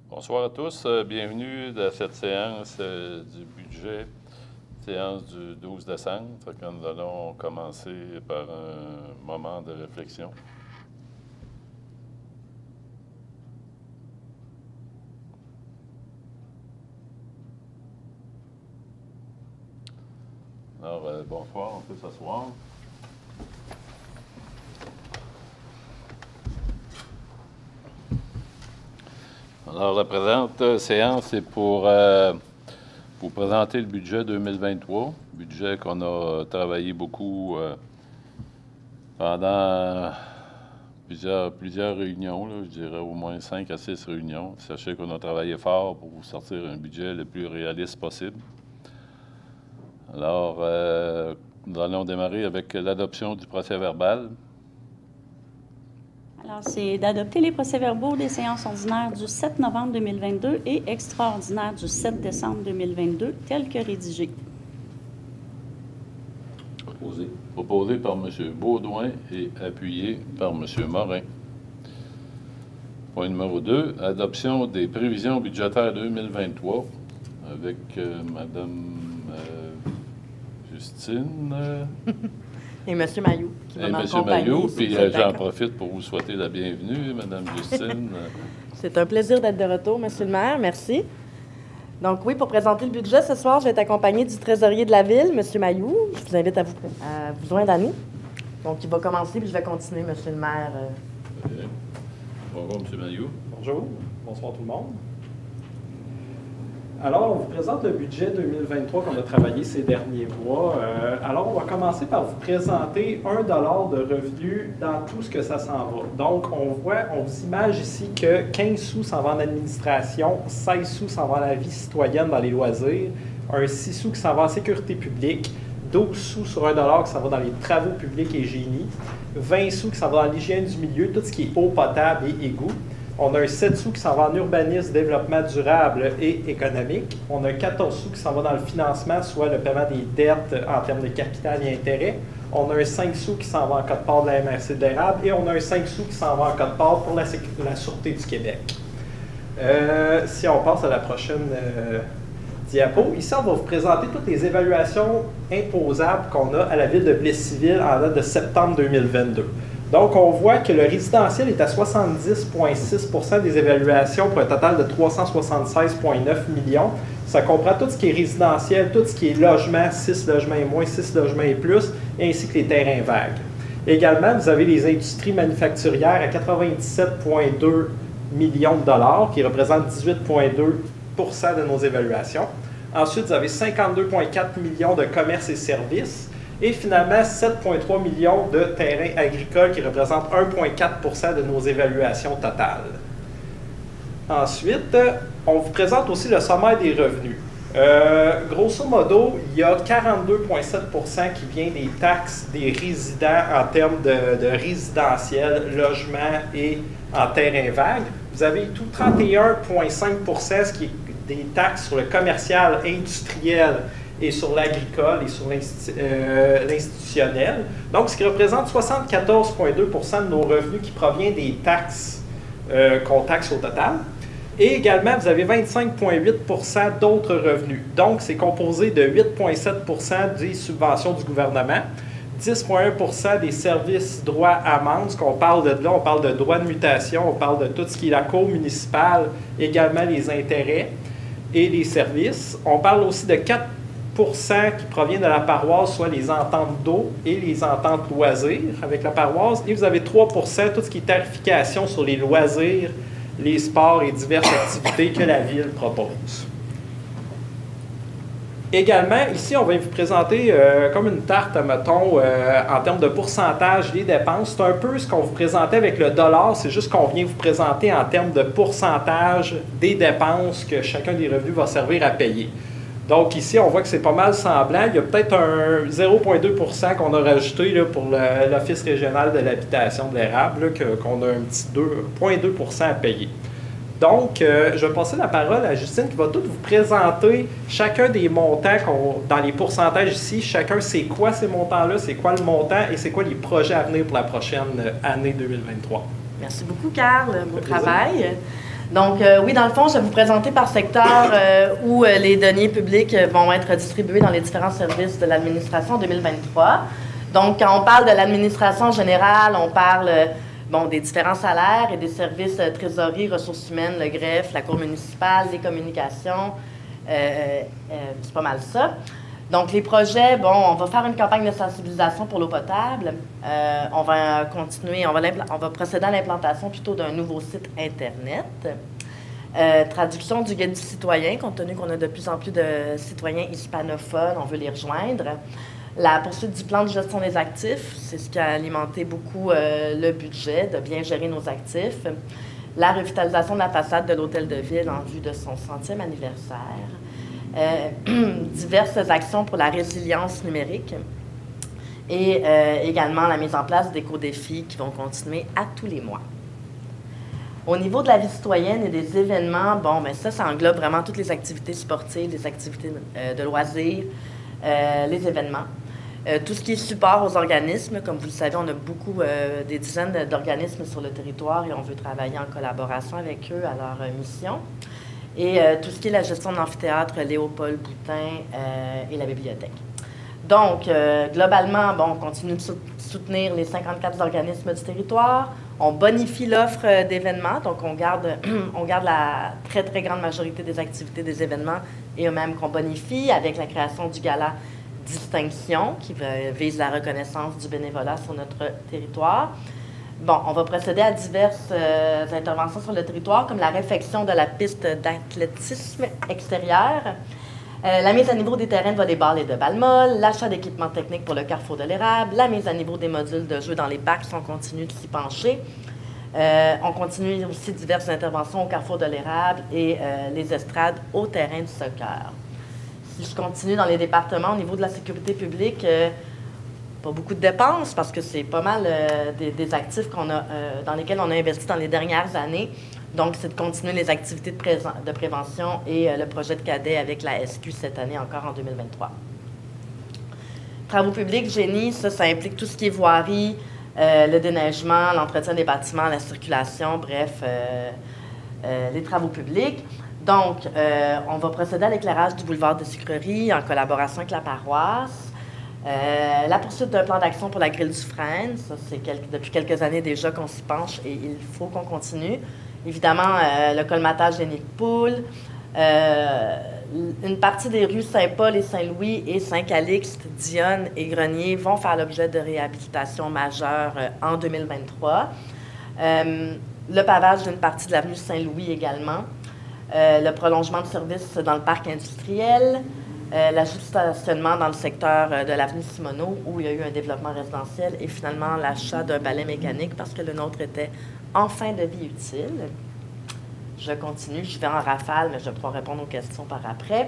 Bonsoir à tous. Bienvenue à cette séance du budget, séance du 12 décembre. Quand nous allons commencer par un moment de réflexion. Alors, bonsoir, on peut s'asseoir. Alors, la présente séance est pour vous présenter le budget 2023, budget qu'on a travaillé beaucoup pendant plusieurs réunions, là, je dirais au moins 5 à 6 réunions. Sachez qu'on a travaillé fort pour vous sortir un budget le plus réaliste possible. Alors, nous allons démarrer avec l'adoption du procès-verbal. Alors, c'est d'adopter les procès-verbaux des séances ordinaires du 7 novembre 2022 et extraordinaires du 7 décembre 2022, tels que rédigés. Proposé par M. Baudouin et appuyé par M. Morin. Point numéro 2, adoption des prévisions budgétaires 2023 avec Mme Justine. Et M. Mailloux, qui va m'accompagner. Mailloux, puis j'en profite pour vous souhaiter la bienvenue, Mme Justine. C'est un plaisir d'être de retour, M. le maire. Merci. Donc oui, pour présenter le budget, ce soir, je vais être accompagnée du trésorier de la Ville, M. Mailloux. Je vous invite à vous joindre à nous. Donc, il va commencer, puis je vais continuer, M. le maire. Bonjour, M. Mailloux. Bonjour. Bonsoir tout le monde. Alors, on vous présente le budget 2023 qu'on a travaillé ces derniers mois. Alors, on va commencer par vous présenter $1 de revenus dans tout ce que ça s'en va. Donc, on vous image ici que 15 sous s'en va en administration, 16 sous s'en va en la vie citoyenne dans les loisirs, un 6 sous qui s'en va en sécurité publique, 12 sous sur $1 qui s'en va dans les travaux publics et génie, 20 sous qui s'en va dans l'hygiène du milieu, tout ce qui est eau potable et égout. On a un 7 sous qui s'en va en urbanisme, développement durable et économique. On a un 14 sous qui s'en va dans le financement, soit le paiement des dettes en termes de capital et intérêt. On a un 5 sous qui s'en va en quote-part de la MRC de l'érable. Et on a un 5 sous qui s'en va en quote-part pour la Sûreté du Québec. Si on passe à la prochaine diapo, ici, on va vous présenter toutes les évaluations imposables qu'on a à la Ville de Plessisville en date de septembre 2022. Donc, on voit que le résidentiel est à 70,6 % des évaluations pour un total de 376,9 millions. Ça comprend tout ce qui est résidentiel, tout ce qui est logement, 6 logements et moins, 6 logements et plus, ainsi que les terrains vagues. Également, vous avez les industries manufacturières à 97,2 millions de dollars, qui représentent 18,2 % de nos évaluations. Ensuite, vous avez 52,4 millions de commerces et services. Et finalement, 7,3 millions de terrains agricoles qui représentent 1,4 % de nos évaluations totales. Ensuite, on vous présente aussi le sommaire des revenus. Grosso modo, il y a 42,7 % qui vient des taxes des résidents en termes de résidentiel, logement et en terrain vague. Vous avez tout 31,5 %, ce qui est des taxes sur le commercial, industriel, et sur l'agricole et sur l'institutionnel. Donc, ce qui représente 74,2 % de nos revenus qui provient des taxes qu'on taxe au total. Et également, vous avez 25,8 % d'autres revenus. Donc, c'est composé de 8,7 % des subventions du gouvernement, 10,1 % des services droits amendes. Ce qu'on parle de là, on parle de droits de mutation, on parle de tout ce qui est la cour municipale, également les intérêts et les services. On parle aussi de 4 % qui proviennent de la paroisse, soit les ententes d'eau et les ententes loisirs avec la paroisse. Et vous avez 3 % tout ce qui est tarification sur les loisirs, les sports et diverses activités que la Ville propose. Également, ici, on va vous présenter comme une tarte, mettons, en termes de pourcentage des dépenses. C'est un peu ce qu'on vous présentait avec le dollar, c'est juste qu'on vient vous présenter en termes de pourcentage des dépenses que chacun des revenus va servir à payer. Donc ici, on voit que c'est pas mal semblant. Il y a peut-être un 0,2 % qu'on a rajouté là, pour l'Office régional de l'habitation de l'érable, qu'on a un petit 2,2 % à payer. Donc, je vais passer la parole à Justine qui va tout vous présenter chacun des montants dans les pourcentages ici. Chacun, c'est quoi ces montants-là, c'est quoi le montant et c'est quoi les projets à venir pour la prochaine année 2023. Merci beaucoup, Carl. Beau travail. Donc, oui, dans le fond, je vais vous présenter par secteur où les deniers publics vont être distribués dans les différents services de l'administration en 2023. Donc, quand on parle de l'administration générale, on parle des différents salaires et des services trésorerie, ressources humaines, le greffe, la cour municipale, les communications. C'est pas mal ça. Donc, les projets, on va faire une campagne de sensibilisation pour l'eau potable. On va continuer, on va procéder à l'implantation plutôt d'un nouveau site Internet. Traduction du guide du citoyen, compte tenu qu'on a de plus en plus de citoyens hispanophones, on veut les rejoindre. La poursuite du plan de gestion des actifs, c'est ce qui a alimenté beaucoup le budget, de bien gérer nos actifs. La revitalisation de la façade de l'Hôtel de Ville en vue de son 100e anniversaire. Diverses actions pour la résilience numérique et également la mise en place d'éco-défis qui vont continuer à tous les mois. Au niveau de la vie citoyenne et des événements, ça englobe vraiment toutes les activités sportives, les activités de loisirs, les événements. Tout ce qui est support aux organismes, comme vous le savez, on a beaucoup, des dizaines d'organismes sur le territoire et on veut travailler en collaboration avec eux à leur mission. Et tout ce qui est la gestion de l'amphithéâtre Léopold Boutin et la bibliothèque. Donc, globalement, on continue de soutenir les 54 organismes du territoire. On bonifie l'offre d'événements, donc on garde la très, très grande majorité des activités des événements et eux-mêmes qu'on bonifie avec la création du gala Distinction qui vise la reconnaissance du bénévolat sur notre territoire. On va procéder à diverses interventions sur le territoire, comme la réfection de la piste d'athlétisme extérieur, la mise à niveau des terrains de volleyball et de balle-molle, l'achat d'équipements techniques pour le Carrefour de l'Érable, la mise à niveau des modules de jeu dans les parcs, si on continue de s'y pencher. On continue aussi diverses interventions au Carrefour de l'Érable et les estrades au terrain de soccer. Si je continue dans les départements, au niveau de la sécurité publique, pas beaucoup de dépenses parce que c'est pas mal des actifs dans lesquels on a investi dans les dernières années. Donc, c'est de continuer les activités de prévention et le projet de cadet avec la SQ cette année encore en 2023. Travaux publics, génie, ça implique tout ce qui est voirie, le déneigement, l'entretien des bâtiments, la circulation, bref, les travaux publics. Donc, on va procéder à l'éclairage du boulevard de Sucrerie en collaboration avec la paroisse. La poursuite d'un plan d'action pour la grille du Frêne, ça c'est depuis quelques années déjà qu'on s'y penche et il faut qu'on continue. Évidemment, le colmatage des nids de poules, une partie des rues Saint-Paul et Saint-Louis et Saint-Calixte, Dionne et Grenier vont faire l'objet de réhabilitation majeure en 2023. Le pavage d'une partie de l'avenue Saint-Louis également. Le prolongement de services dans le parc industriel, l'ajout de stationnement dans le secteur de l'avenue Simoneau, où il y a eu un développement résidentiel, et finalement l'achat d'un balai mécanique parce que le nôtre était en fin de vie utile. Je continue, je vais en rafale, mais je pourrai répondre aux questions par après.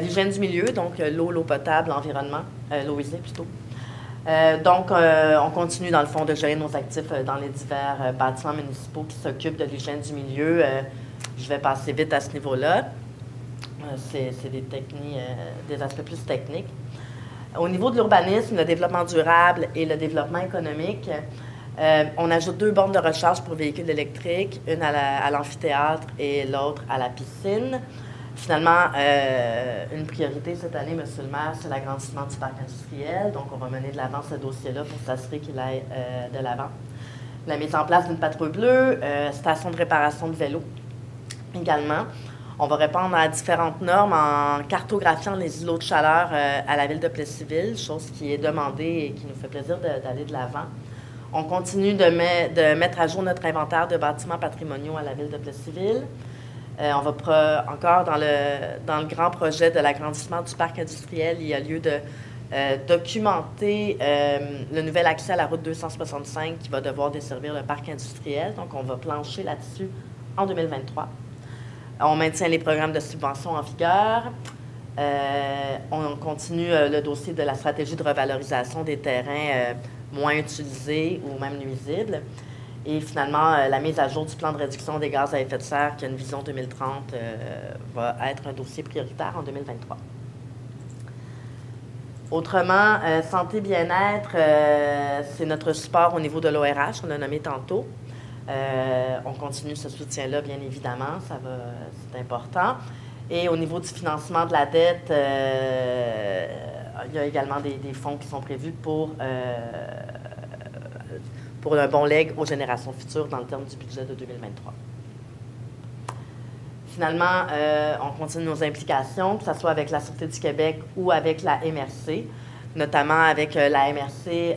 L'hygiène du milieu, donc l'eau potable, l'environnement, l'eau usée plutôt. Donc, on continue dans le fond de gérer nos actifs dans les divers bâtiments municipaux qui s'occupent de l'hygiène du milieu. Je vais passer vite à ce niveau-là. C'est des aspects plus techniques. Au niveau de l'urbanisme, le développement durable et le développement économique, on ajoute 2 bornes de recharge pour véhicules électriques, une à l'amphithéâtre et l'autre à la piscine. Finalement, une priorité cette année, M. le maire, c'est l'agrandissement du parc industriel. Donc, on va mener de l'avant ce dossier-là pour s'assurer qu'il aille de l'avant. La mise en place d'une patrouille bleue, station de réparation de vélos également. On va répondre à différentes normes en cartographiant les îlots de chaleur à la ville de Plessisville, chose qui est demandée et qui nous fait plaisir d'aller de l'avant. On continue de mettre à jour notre inventaire de bâtiments patrimoniaux à la ville de Plessisville. On va encore dans le grand projet de l'agrandissement du parc industriel, il y a lieu de documenter le nouvel accès à la route 265 qui va devoir desservir le parc industriel. Donc, on va plancher là-dessus en 2023. On maintient les programmes de subvention en vigueur. On continue le dossier de la stratégie de revalorisation des terrains moins utilisés ou même nuisibles. Et finalement, la mise à jour du plan de réduction des gaz à effet de serre, qui a une vision 2030, va être un dossier prioritaire en 2023. Autrement, santé bien-être, c'est notre support au niveau de l'ORH, on l'a nommé tantôt. On continue ce soutien-là, bien évidemment, c'est important. Et au niveau du financement de la dette, il y a également des fonds qui sont prévus pour un bon legs aux générations futures dans le terme du budget de 2023. Finalement, on continue nos implications, que ce soit avec la Sûreté du Québec ou avec la MRC. Notamment avec la MRC,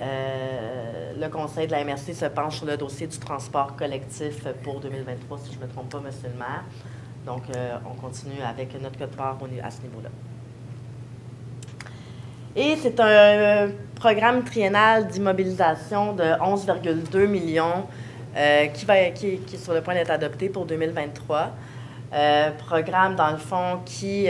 le conseil de la MRC se penche sur le dossier du transport collectif pour 2023, si je ne me trompe pas, M. le maire. Donc, on continue avec notre quote-part à ce niveau-là. Et c'est un programme triennal d'immobilisation de 11,2 millions qui est sur le point d'être adopté pour 2023. Programme, dans le fond, qui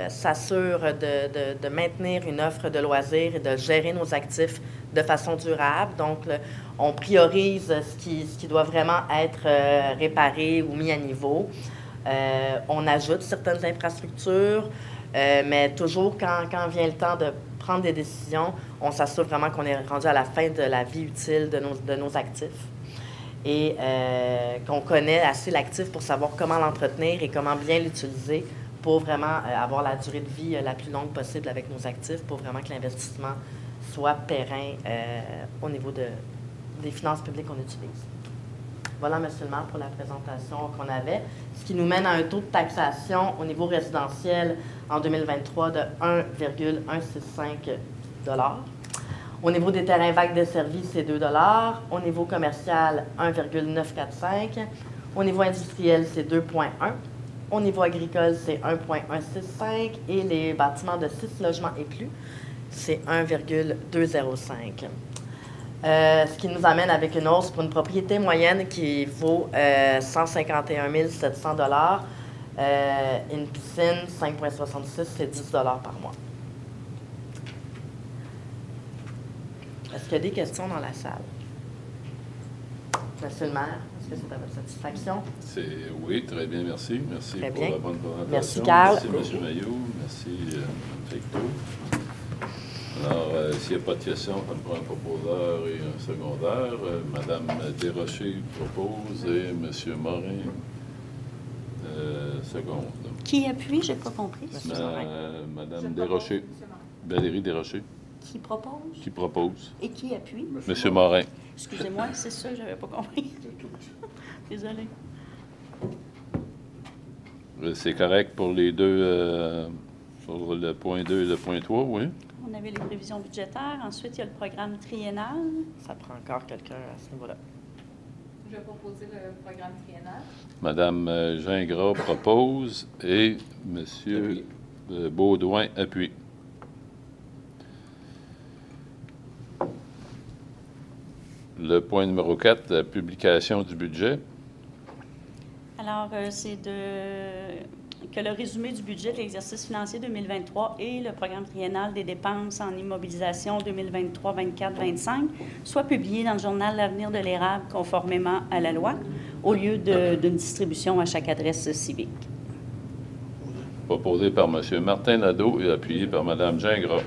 s'assure de maintenir une offre de loisirs et de gérer nos actifs de façon durable. Donc, on priorise ce qui doit vraiment être réparé ou mis à niveau. On ajoute certaines infrastructures, mais toujours quand vient le temps de prendre des décisions, on s'assure vraiment qu'on est rendu à la fin de la vie utile de nos actifs. Et qu'on connaît assez l'actif pour savoir comment l'entretenir et comment bien l'utiliser pour vraiment avoir la durée de vie la plus longue possible avec nos actifs, pour vraiment que l'investissement soit périn au niveau des finances publiques qu'on utilise. Voilà, M. le maire, pour la présentation qu'on avait, ce qui nous mène à un taux de taxation au niveau résidentiel en 2023 de 1,165 $. Au niveau des terrains vagues desservis, c'est 2 $. Au niveau commercial, 1,945 $. Au niveau industriel, c'est 2,1 $. Au niveau agricole, c'est 1,165 $. Et les bâtiments de 6 logements et plus, c'est 1,205 $. Ce qui nous amène avec une hausse pour une propriété moyenne qui vaut 151 700 $. Une piscine, 5,66 $, c'est 10 $ par mois. Est-ce qu'il y a des questions dans la salle? Monsieur le maire, est-ce que c'est à votre satisfaction? Oui, très bien, merci. Merci très pour bien. la bonne présentation. Merci, Carl. Merci, M. Mailloux. Merci, Victor. Alors, s'il n'y a pas de questions, on prend un proposeur et un secondaire. Mme Desrochers propose et M. Morin seconde. Qui appuie? Je n'ai pas compris. Mme Desrochers. Valérie Desrochers. Qui propose? Qui propose. Et qui appuie? M. Morin. Excusez-moi, c'est ça, je n'avais pas compris. Désolée. C'est correct pour les deux, pour le point 2 et le point 3, oui? On avait les prévisions budgétaires. Ensuite, il y a le programme triennal. Ça prend encore quelqu'un à ce niveau-là. Je vais proposer le programme triennal. Mme Gingras propose et M. Baudouin appuie. Le point numéro 4, la publication du budget. Alors, c'est que le résumé du budget de l'exercice financier 2023 et le programme triennal des dépenses en immobilisation 2023, 24, 25 soient publiés dans le journal L'Avenir de l'Érable conformément à la loi, au lieu d'une distribution à chaque adresse civique. Proposé par M. Martin Nadeau et appuyé par Mme Gingras.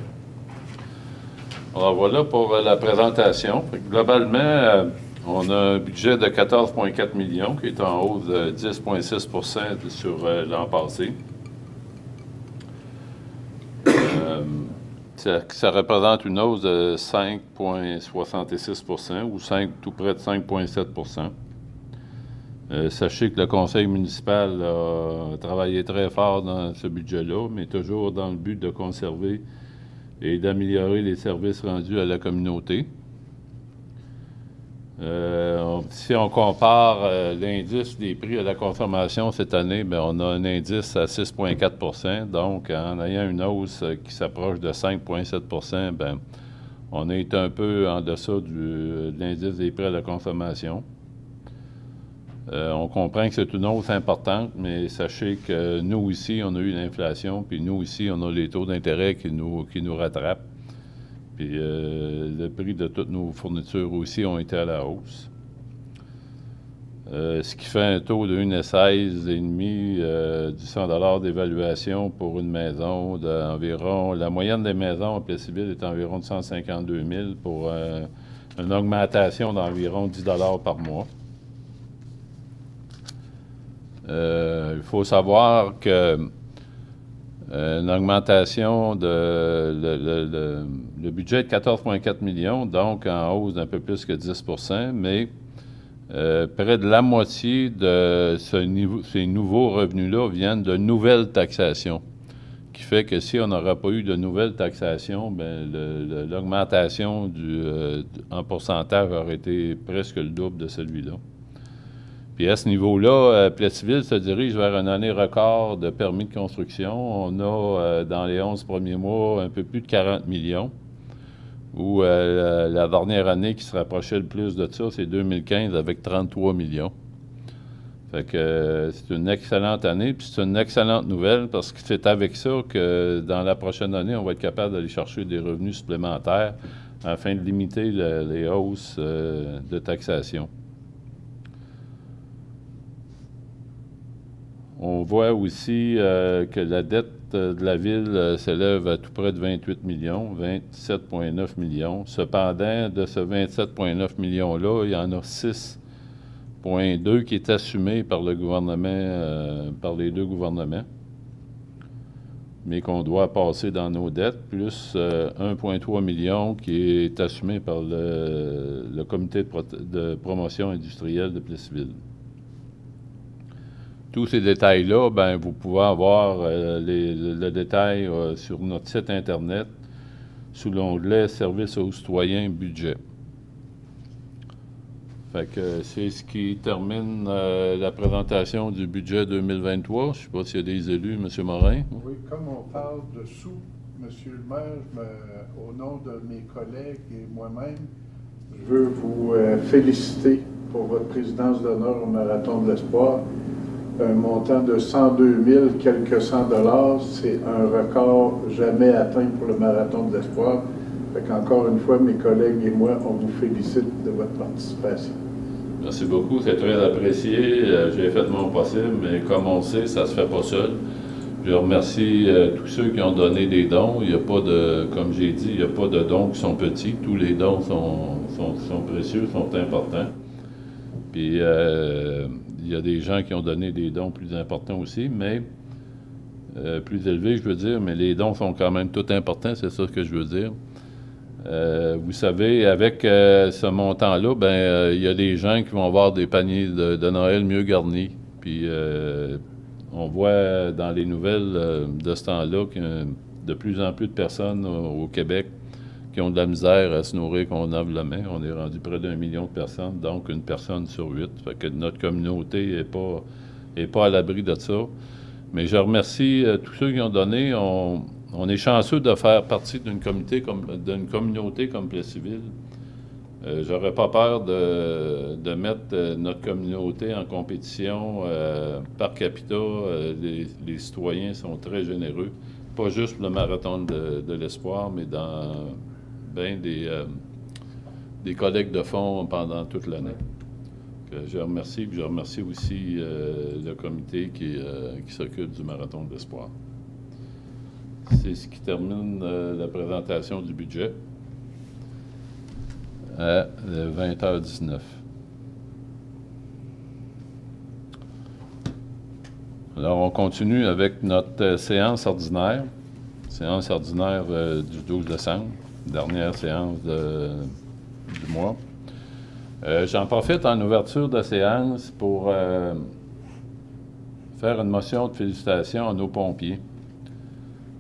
Alors voilà pour la présentation. Globalement, on a un budget de 14,4 millions qui est en hausse de 10,6 % sur l'an passé. Ça représente une hausse de 5,66 % ou tout près de 5,7 %. Sachez que le conseil municipal a travaillé très fort dans ce budget-là, mais toujours dans le but de conserver et d'améliorer les services rendus à la communauté. Si on compare l'indice des prix à la consommation cette année, bien, on a un indice à 6,4 %. Donc, en ayant une hausse qui s'approche de 5,7 %, bien, on est un peu en deçà de l'indice des prix à la consommation. On comprend que c'est une hausse importante, mais sachez que nous, ici, on a eu l'inflation, puis nous, ici, on a les taux d'intérêt qui nous rattrapent. Puis le prix de toutes nos fournitures aussi ont été à la hausse. Ce qui fait un taux de 1,16,5 du 100 $ d'évaluation pour une maison d'environ... La moyenne des maisons en Plessisville est environ de 152 000 pour une augmentation d'environ 10 $ par mois. Il faut savoir que une augmentation le budget est de 14,4 millions, donc en hausse d'un peu plus que 10 %, mais près de la moitié de ces nouveaux revenus-là viennent de nouvelles taxations, qui fait que si on n'aurait pas eu de nouvelles taxations, bien, l'augmentation en pourcentage aurait été presque le double de celui-là. Puis à ce niveau-là, Plessisville se dirige vers une année record de permis de construction. On a, dans les 11 premiers mois, un peu plus de 40 millions. Où la dernière année qui se rapprochait le plus de ça, c'est 2015 avec 33 millions. Fait que c'est une excellente année, puis c'est une excellente nouvelle parce que c'est avec ça que dans la prochaine année, on va être capable d'aller chercher des revenus supplémentaires afin de limiter les hausses de taxation. On voit aussi que la dette de la Ville s'élève à tout près de 28 millions, 27,9 millions. Cependant, de ce 27,9 millions-là, il y en a 6,2 qui est assumé par le gouvernement, par les deux gouvernements, mais qu'on doit passer dans nos dettes, plus 1,3 million qui est assumé par le comité de promotion industrielle de Plessisville. Tous ces détails-là, bien, vous pouvez avoir le détail sur notre site Internet sous l'onglet « Services aux citoyens, budget ». Fait que c'est ce qui termine la présentation du budget 2023. Je ne sais pas s'il y a des élus, M. Morin. Oui, comme on parle de sous, M. le maire, au nom de mes collègues et moi-même, je veux vous féliciter pour votre présidence d'honneur au Marathon de l'Espoir. Un montant de 102 000 quelques cents dollars, c'est un record jamais atteint pour le Marathon de l'Espoir. Fait qu'encore une fois, mes collègues et moi, on vous félicite de votre participation. Merci beaucoup, c'est très apprécié. J'ai fait mon possible, mais comme on sait, ça ne se fait pas seul. Je remercie tous ceux qui ont donné des dons. Il n'y a pas de, comme j'ai dit, il n'y a pas de dons qui sont petits. Tous les dons sont précieux, sont importants. Puis, il y a des gens qui ont donné des dons plus importants aussi, mais plus élevés, je veux dire, mais les dons sont quand même tout importants, c'est ça que je veux dire. Vous savez, avec ce montant-là, il y a des gens qui vont avoir des paniers de Noël mieux garnis. Puis, on voit dans les nouvelles de ce temps-là qu'il y a de plus en plus de personnes au Québec qui ont de la misère à se nourrir qu'on lave la main. On est rendu près d'1 million de personnes, donc une personne sur 8. Fait que notre communauté n'est pas à l'abri de ça. Mais je remercie tous ceux qui ont donné. On est chanceux de faire partie d'une communauté comme Plessisville. J'aurais pas peur de mettre notre communauté en compétition par capita. Les citoyens sont très généreux. Pas juste pour le Marathon de l'Espoir, mais dans des collectes de fonds pendant toute l'année. Je remercie, puis je remercie aussi le comité qui s'occupe du Marathon de l'Espoir. C'est ce qui termine la présentation du budget à 20h19. Alors, on continue avec notre séance ordinaire du 12 décembre, dernière séance du mois. J'en profite en ouverture de séance pour faire une motion de félicitations à nos pompiers.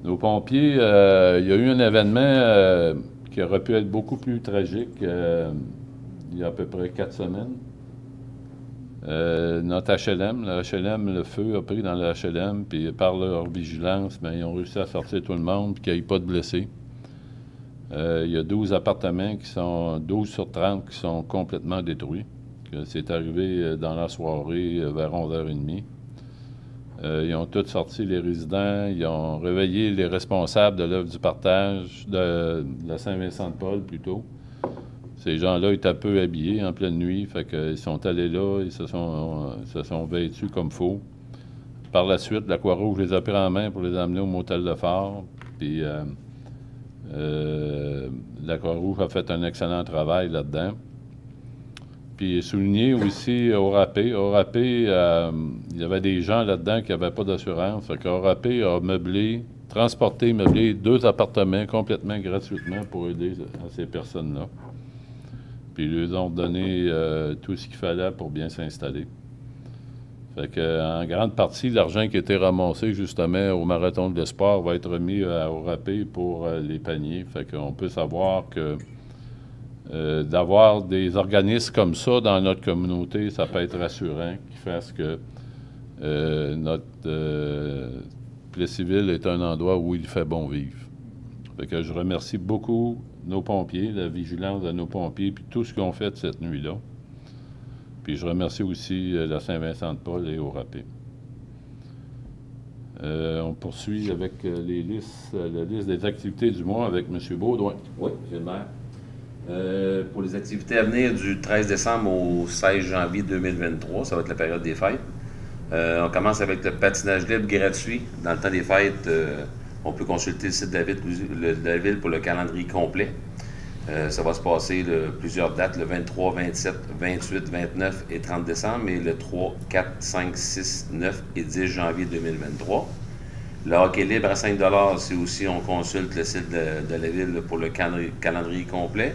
Nos pompiers, il y a eu un événement qui aurait pu être beaucoup plus tragique il y a à peu près 4 semaines. Notre HLM, le feu a pris dans le HLM, puis par leur vigilance, ils ont réussi à sortir tout le monde, puis qu'il n'y ait pas de blessés. Il y a 12 appartements 12 sur 30 qui sont complètement détruits. C'est arrivé dans la soirée vers 11h30. Ils ont tous sorti les résidents, ils ont réveillé les responsables de l'œuvre du partage, de la Saint-Vincent-de-Paul plutôt. Ces gens-là étaient peu habillés en pleine nuit, fait qu'ils sont allés là, ils se sont vêtus comme faux. Par la suite, la Croix-Rouge les a pris en main pour les amener au motel de Phare. Puis la Croix-Rouge a fait un excellent travail là-dedans. Puis souligner aussi Orapé. Orapé, il y avait des gens là-dedans qui n'avaient pas d'assurance. Fait qu'Orapé a transporté, meublé 2 appartements complètement gratuitement pour aider à ces personnes-là. Puis ils leur ont donné tout ce qu'il fallait pour bien s'installer. Fait que, en grande partie, l'argent qui a été ramassé justement au Marathon de l'Espoir va être remis à Orapé pour les paniers. Fait qu'on peut savoir que d'avoir des organismes comme ça dans notre communauté, ça peut être rassurant, qui fasse que notre Plessisville est un endroit où il fait bon vivre. Fait que je remercie beaucoup nos pompiers, la vigilance de nos pompiers, puis tout ce qu'ils ont fait cette nuit-là. Puis je remercie aussi la Saint-Vincent-de-Paul et Orapé. On poursuit avec la liste des activités du mois avec M. Baudouin. Oui, M. le maire. Pour les activités à venir du 13 décembre au 16 janvier 2023, ça va être la période des fêtes. On commence avec le patinage libre gratuit. Dans le temps des fêtes, on peut consulter le site de la ville pour le calendrier complet. Ça va se passer plusieurs dates, le 23, 27, 28, 29 et 30 décembre, et le 3, 4, 5, 6, 9 et 10 janvier 2023. Le hockey libre à 5 $, c'est aussi, on consulte le site de la ville pour le calendrier complet,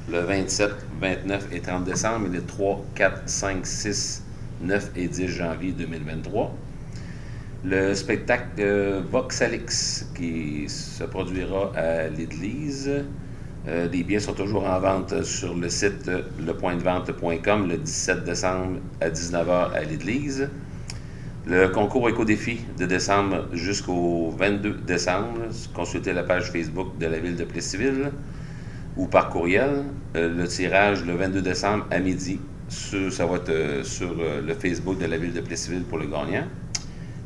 le 27, 29 et 30 décembre, et le 3, 4, 5, 6, 9 et 10 janvier 2023. Le spectacle Vox Alix qui se produira à l'Église. Les billets sont toujours en vente sur le site lepointdevente.com le 17 décembre à 19h à l'Église. Le concours éco-défi de décembre jusqu'au 22 décembre, consultez la page Facebook de la ville de Plessisville ou par courriel. Le tirage le 22 décembre à midi, ça va être sur le Facebook de la ville de Plessisville pour le gagnant.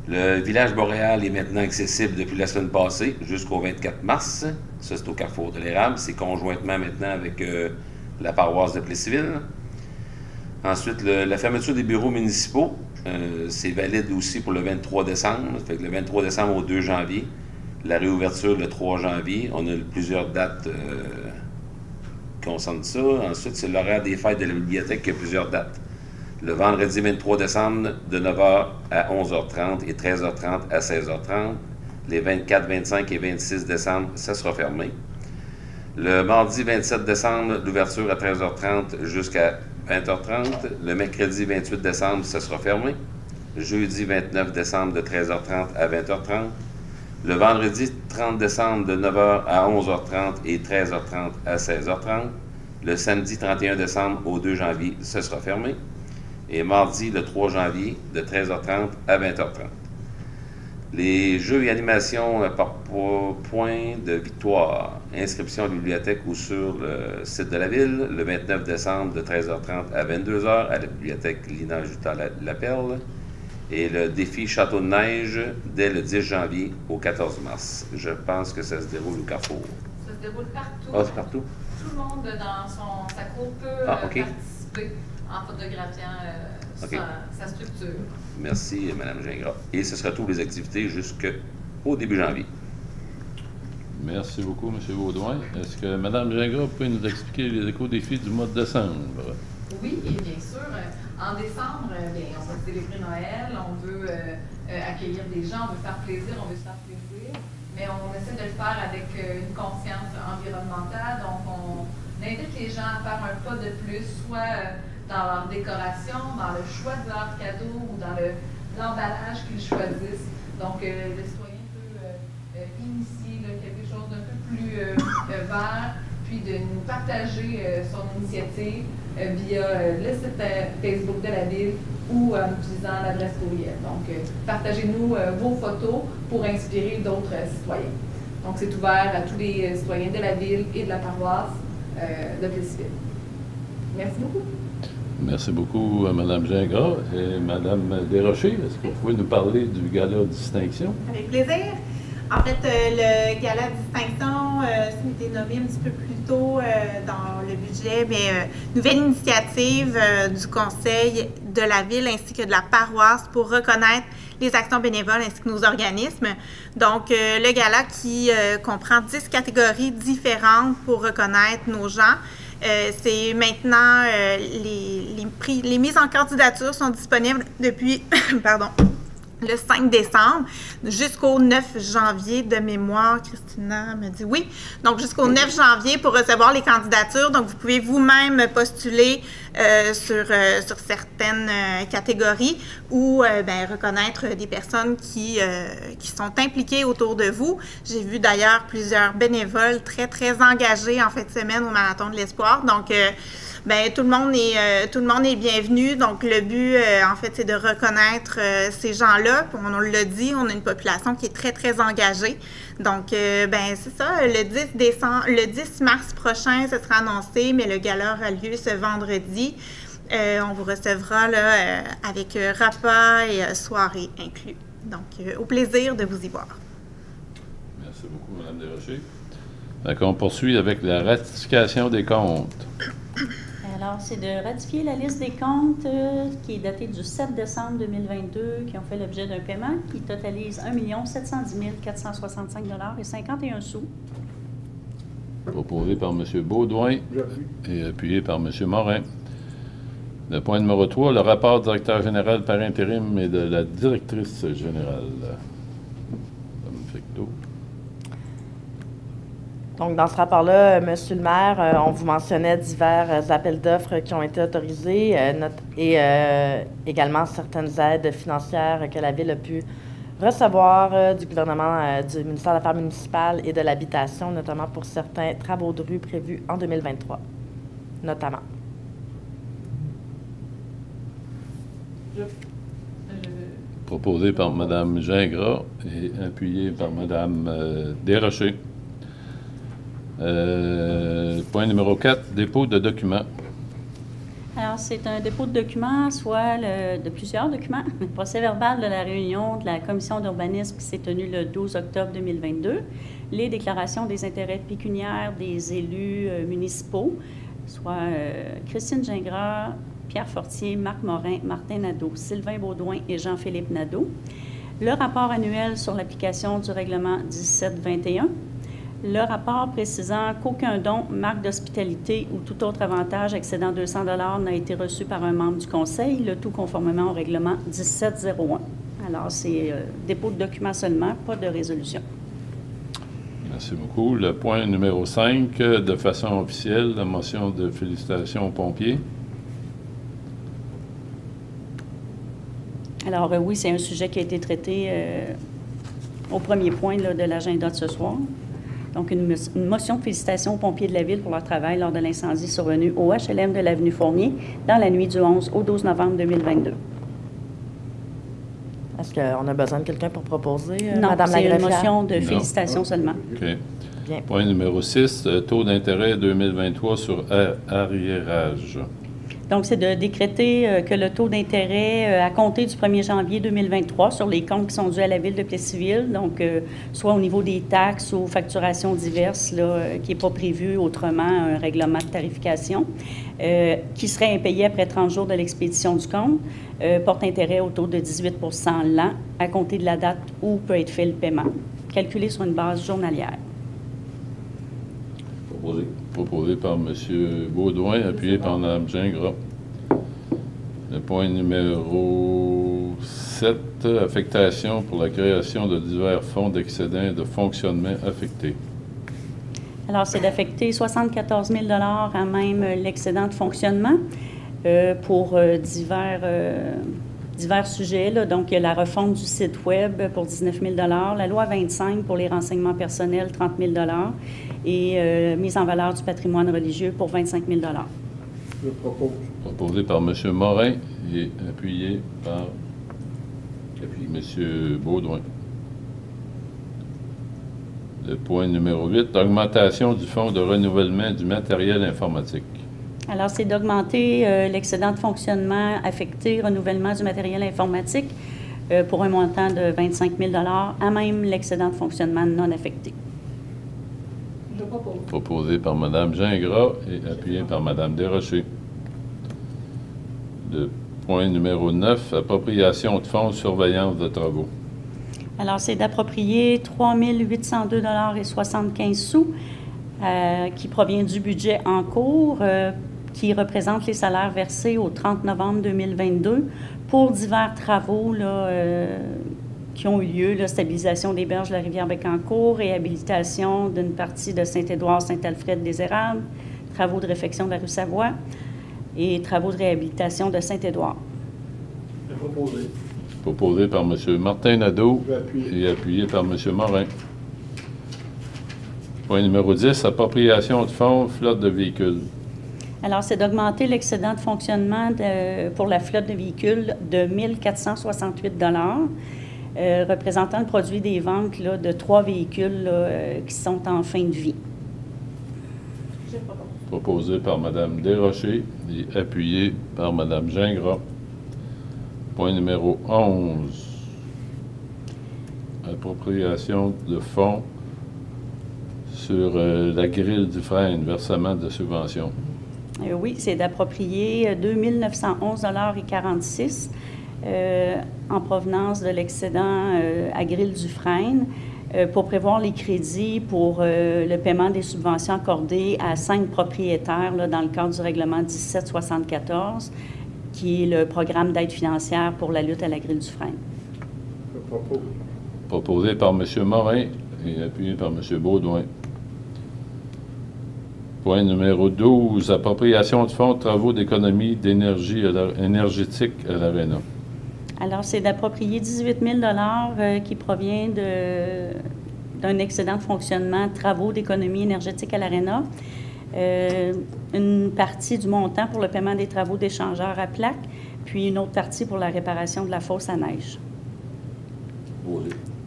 Le village boréal est maintenant accessible depuis la semaine passée jusqu'au 24 mars. Ça, c'est au Carrefour de l'Érable. C'est conjointement maintenant avec la paroisse de Plessisville. Ensuite, la fermeture des bureaux municipaux, c'est valide aussi pour le 23 décembre. Ça fait que le 23 décembre au 2 janvier. La réouverture le 3 janvier. On a plusieurs dates qui concernent ça. Ensuite, c'est l'horaire des fêtes de la bibliothèque qui a plusieurs dates. Le vendredi 23 décembre, de 9h à 11h30 et 13h30 à 16h30. Les 24, 25 et 26 décembre, ça sera fermé. Le mardi 27 décembre, l'ouverture à 13h30 jusqu'à 20h30. Le mercredi 28 décembre, ça sera fermé. Jeudi 29 décembre, de 13h30 à 20h30. Le vendredi 30 décembre, de 9h à 11h30 et 13h30 à 16h30. Le samedi 31 décembre au 2 janvier, ça sera fermé. Et mardi, le 3 janvier, de 13h30 à 20h30. Les jeux et animations par point de victoire. Inscription à la bibliothèque ou sur le site de la ville, le 29 décembre, de 13h30 à 22h, à la bibliothèque Lina Juta-La-Perle. Et le défi Château de neige, dès le 10 janvier au 14 mars. Je pense que ça se déroule au Carrefour. Ça se déroule partout. Ah, c'est partout? Tout le monde dans sa cour peut participer en photographiant sa structure. Merci, Mme Gingras. Et ce sera toutes les activités jusqu'au début janvier. Merci beaucoup, M. Baudouin. Est-ce que Mme Gingras peut nous expliquer les éco-défis du mois de décembre? Oui, et bien sûr. En décembre, on va célébrer Noël, on veut accueillir des gens, on veut faire plaisir, on veut se faire plaisir, mais on essaie de le faire avec une conscience environnementale. Donc, on invite les gens à faire un pas de plus, soit dans leur décoration, dans le choix de leurs cadeaux ou dans l'emballage qu'ils choisissent. Donc, le citoyen peut initier quelque chose d'un peu plus vert, puis de nous partager son initiative via le site Facebook de la ville ou en utilisant l'adresse courriel. Donc, partagez-nous vos photos pour inspirer d'autres citoyens. Donc, c'est ouvert à tous les citoyens de la ville et de la paroisse de Plessisville. Merci beaucoup. Merci beaucoup, Mme Gingras. Et Mme Desrochers, est-ce que vous pouvez nous parler du gala distinction? Avec plaisir. En fait, le gala distinction, ça a été nommé un petit peu plus tôt dans le budget, mais nouvelle initiative du conseil de la ville ainsi que de la paroisse pour reconnaître les actions bénévoles ainsi que nos organismes. Donc, le gala qui comprend 10 catégories différentes pour reconnaître nos gens. C'est maintenant, les mises en candidature sont disponibles depuis, pardon, le 5 décembre jusqu'au 9 janvier de mémoire. Christina me dit oui. Donc, jusqu'au 9 janvier pour recevoir les candidatures. Donc, vous pouvez vous-même postuler sur certaines catégories ou reconnaître des personnes qui sont impliquées autour de vous. J'ai vu d'ailleurs plusieurs bénévoles très, très engagés en fin de semaine au Marathon de l'Espoir. Donc, tout le monde est bienvenu. Donc, le but, en fait, c'est de reconnaître ces gens-là. On l'a dit, on a une population qui est très, très engagée. Donc, c'est ça. Le 10 mars prochain, ce sera annoncé, mais le gala aura lieu ce vendredi. On vous recevra là, avec repas et soirée inclus. Donc, au plaisir de vous y voir. Merci beaucoup, Mme Desrochers. Donc, on poursuit avec la ratification des comptes. Alors, c'est de ratifier la liste des comptes qui est datée du 7 décembre 2022, qui ont fait l'objet d'un paiement qui totalise 1 710 465 $ et 51 sous. Proposé par M. Beaudoin et appuyé par M. Morin. Le point numéro 3, le rapport du directeur général par intérim et de la directrice générale. Mme Fecteau. Donc, dans ce rapport-là, Monsieur le maire, on vous mentionnait divers appels d'offres qui ont été autorisés et également certaines aides financières que la Ville a pu recevoir du gouvernement, du ministère de l'Affaires municipales et de l'Habitation, notamment pour certains travaux de rue prévus en 2023, notamment. Proposé par Mme Gingras et appuyé par Mme Desrochers. Point numéro 4, dépôt de documents. Alors, c'est un dépôt de documents, soit de plusieurs documents. Le procès-verbal de la réunion de la commission d'urbanisme qui s'est tenue le 12 octobre 2022, les déclarations des intérêts pécuniaires des élus municipaux, soit Christine Gingras, Pierre Fortier, Marc Morin, Martin Nadeau, Sylvain Beaudoin et Jean-Philippe Nadeau. Le rapport annuel sur l'application du règlement 1721. Le rapport précisant qu'aucun don, marque d'hospitalité ou tout autre avantage excédant 200 $ n'a été reçu par un membre du Conseil, le tout conformément au règlement 1701. Alors, c'est dépôt de documents seulement, pas de résolution. Merci beaucoup. Le point numéro 5, de façon officielle, la motion de félicitations aux pompiers. Alors, oui, c'est un sujet qui a été traité au premier point là, de l'agenda de ce soir. Donc, une motion de félicitations aux pompiers de la Ville pour leur travail lors de l'incendie survenu au HLM de l'avenue Fournier dans la nuit du 11 au 12 novembre 2022. Est-ce qu'on a besoin de quelqu'un pour proposer, non, Mme c'est Lagreffière? une motion de félicitations seulement. OK. Bien. Point numéro 6, taux d'intérêt 2023 sur arriérage. Donc, c'est de décréter que le taux d'intérêt à compter du 1er janvier 2023 sur les comptes qui sont dus à la Ville de Plessisville, donc soit au niveau des taxes ou facturations diverses, là, qui n'est pas prévu autrement un règlement de tarification, qui serait impayé après 30 jours de l'expédition du compte, porte intérêt au taux de 18 % l'an à compter de la date où peut être fait le paiement, calculé sur une base journalière. Proposé par M. Beaudoin, appuyé par Mme Gingras. Le point numéro 7, affectation pour la création de divers fonds d'excédent et de fonctionnement affectés. Alors, c'est d'affecter 74 000 $ à même l'excédent de fonctionnement pour divers sujets. Là. Donc, il y a la refonte du site Web pour 19 000 $, la loi 25 pour les renseignements personnels, 30 000 $ et mise en valeur du patrimoine religieux pour 25 000 $. Je propose. Proposé par M. Morin et appuyé par M. Beaudoin. Le point numéro 8, augmentation du fonds de renouvellement du matériel informatique. Alors, c'est d'augmenter l'excédent de fonctionnement affecté, renouvellement du matériel informatique pour un montant de 25 000 $ à même l'excédent de fonctionnement non affecté. Proposé par Mme Gingras et appuyé par Mme Desrochers. Le point numéro 9, appropriation de fonds de surveillance de travaux. Alors, c'est d'approprier 3 802 $ et 75 sous qui provient du budget en cours, qui représente les salaires versés au 30 novembre 2022 pour divers travaux là, qui ont eu lieu, la stabilisation des berges de la rivière Bécancour, réhabilitation d'une partie de Saint-Édouard, Saint-Alfred des Érables, travaux de réfection de la rue Savoie et travaux de réhabilitation de Saint-Édouard. Proposé. Proposé par M. Martin Nadeau Appuyé. et appuyé par M. Morin. Point numéro 10, appropriation de fonds, flotte de véhicules. Alors, c'est d'augmenter l'excédent de fonctionnement pour la flotte de véhicules de 1 468 représentant le produit des ventes là, de 3 véhicules là, qui sont en fin de vie. Proposé par Mme Desrochers et appuyé par Mme Gingras. Point numéro 11, appropriation de fonds sur la grille du frein, versement de subvention. Oui, c'est d'approprier 2 911,46 en provenance de l'excédent à grille du frein pour prévoir les crédits pour le paiement des subventions accordées à 5 propriétaires là, dans le cadre du règlement 1774, qui est le programme d'aide financière pour la lutte à la grille du frein. Je propose. Proposé par M. Morin et appuyé par M. Baudouin. Point numéro 12, appropriation de fonds de travaux d'économie d'énergie énergétique à l'Arena. Alors, c'est d'approprier 18 000 qui provient d'un excédent de fonctionnement travaux d'économie énergétique à l'Arena. Une partie du montant pour le paiement des travaux d'échangeurs à plaques, puis une autre partie pour la réparation de la fosse à neige.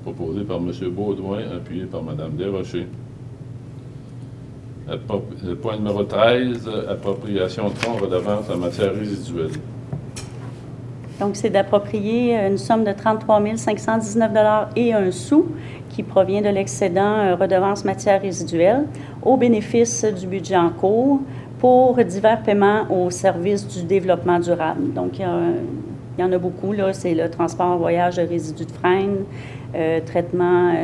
Proposé par M. Baudouin, appuyé par Mme Desrochers. Point numéro 13, appropriation de fonds redevance en matière résiduelle. Donc, c'est d'approprier une somme de 33 519 et un sou qui provient de l'excédent redevance matière résiduelle au bénéfice du budget en cours pour divers paiements au service du développement durable. Donc, il y en a beaucoup, là. C'est le transport, voyage de résidus de frein, traitement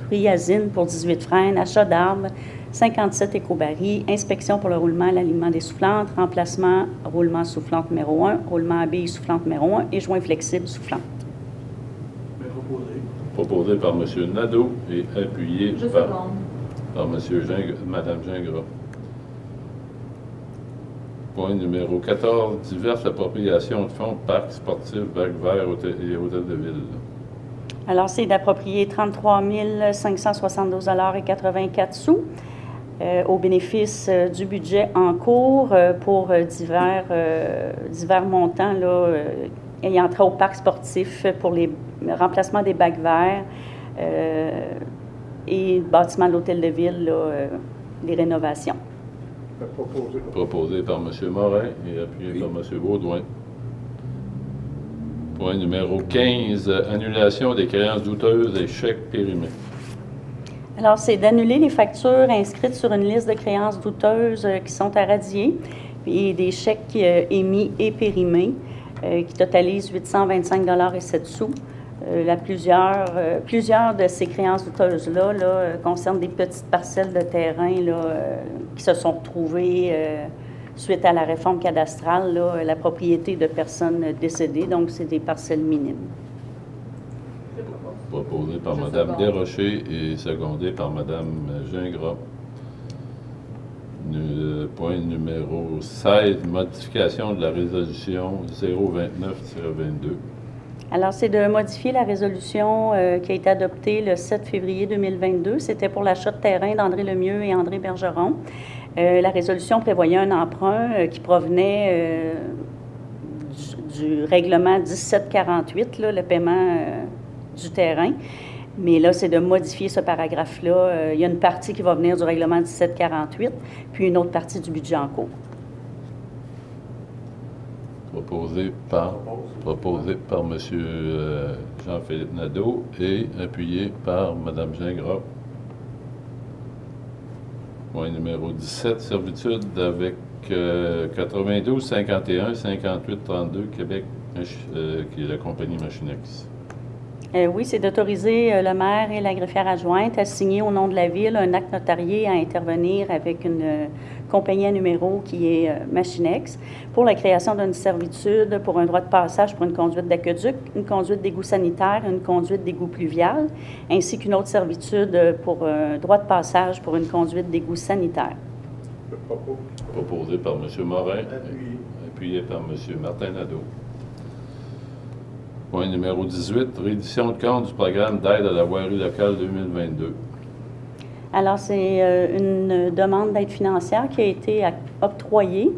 triazine pour 18 freins, achat d'arbres, 57 écobarils, inspection pour le roulement et l'alignement des soufflantes, remplacement roulement soufflante numéro 1, roulement à billes soufflante numéro 1 et joint flexible soufflante. Proposé par M. Nadeau et appuyé par Mme Gingras. Point numéro 14, diverses appropriations de fonds, parcs sportifs, bacs verts et hôtels de ville. Alors, c'est d'approprier 33 572,84 au bénéfice du budget en cours pour divers montants là, ayant trait au parc sportif pour les remplacements des bacs verts et le bâtiment de l'hôtel de ville, là, les rénovations. Proposé par M. Morin et appuyé par M. Baudouin. Point numéro 15, annulation des créances douteuses et chèques périmés. Alors, c'est d'annuler les factures inscrites sur une liste de créances douteuses qui sont à radier et des chèques émis et périmés qui totalisent 825,07 Plusieurs de ces créances douteuses-là concernent des petites parcelles de terrain là, qui se sont retrouvées suite à la réforme cadastrale, là, la propriété de personnes décédées. Donc, c'est des parcelles minimes. Proposé par Mme Desrochers et secondé par Mme Gingras. Point numéro 16, modification de la résolution 029-22. Alors, c'est de modifier la résolution qui a été adoptée le 7 février 2022. C'était pour l'achat de terrain d'André Lemieux et André Bergeron. La résolution prévoyait un emprunt qui provenait du règlement 1748, là, le paiement du terrain. Mais là, c'est de modifier ce paragraphe-là. Il y a une partie qui va venir du règlement 1748, puis une autre partie du budget en cours. Proposé par M. Jean-Philippe Nadeau et appuyé par Mme Gingras. Point numéro 17, servitude avec 92 51 58 32 Québec, qui est la compagnie Machinex. Oui, c'est d'autoriser le maire et la greffière adjointe à signer au nom de la Ville un acte notarié à intervenir avec une compagnie à numéro qui est Machinex pour la création d'une servitude pour un droit de passage pour une conduite d'aqueduc, une conduite d'égout sanitaire, une conduite d'égout pluvial, ainsi qu'une autre servitude pour un droit de passage pour une conduite d'égout sanitaire. Je propose. Proposé par M. Morin, appuyé par M. Martin Nadeau. Point numéro 18, réédition de compte du programme d'aide à la voirie locale 2022. Alors, c'est une demande d'aide financière qui a été octroyée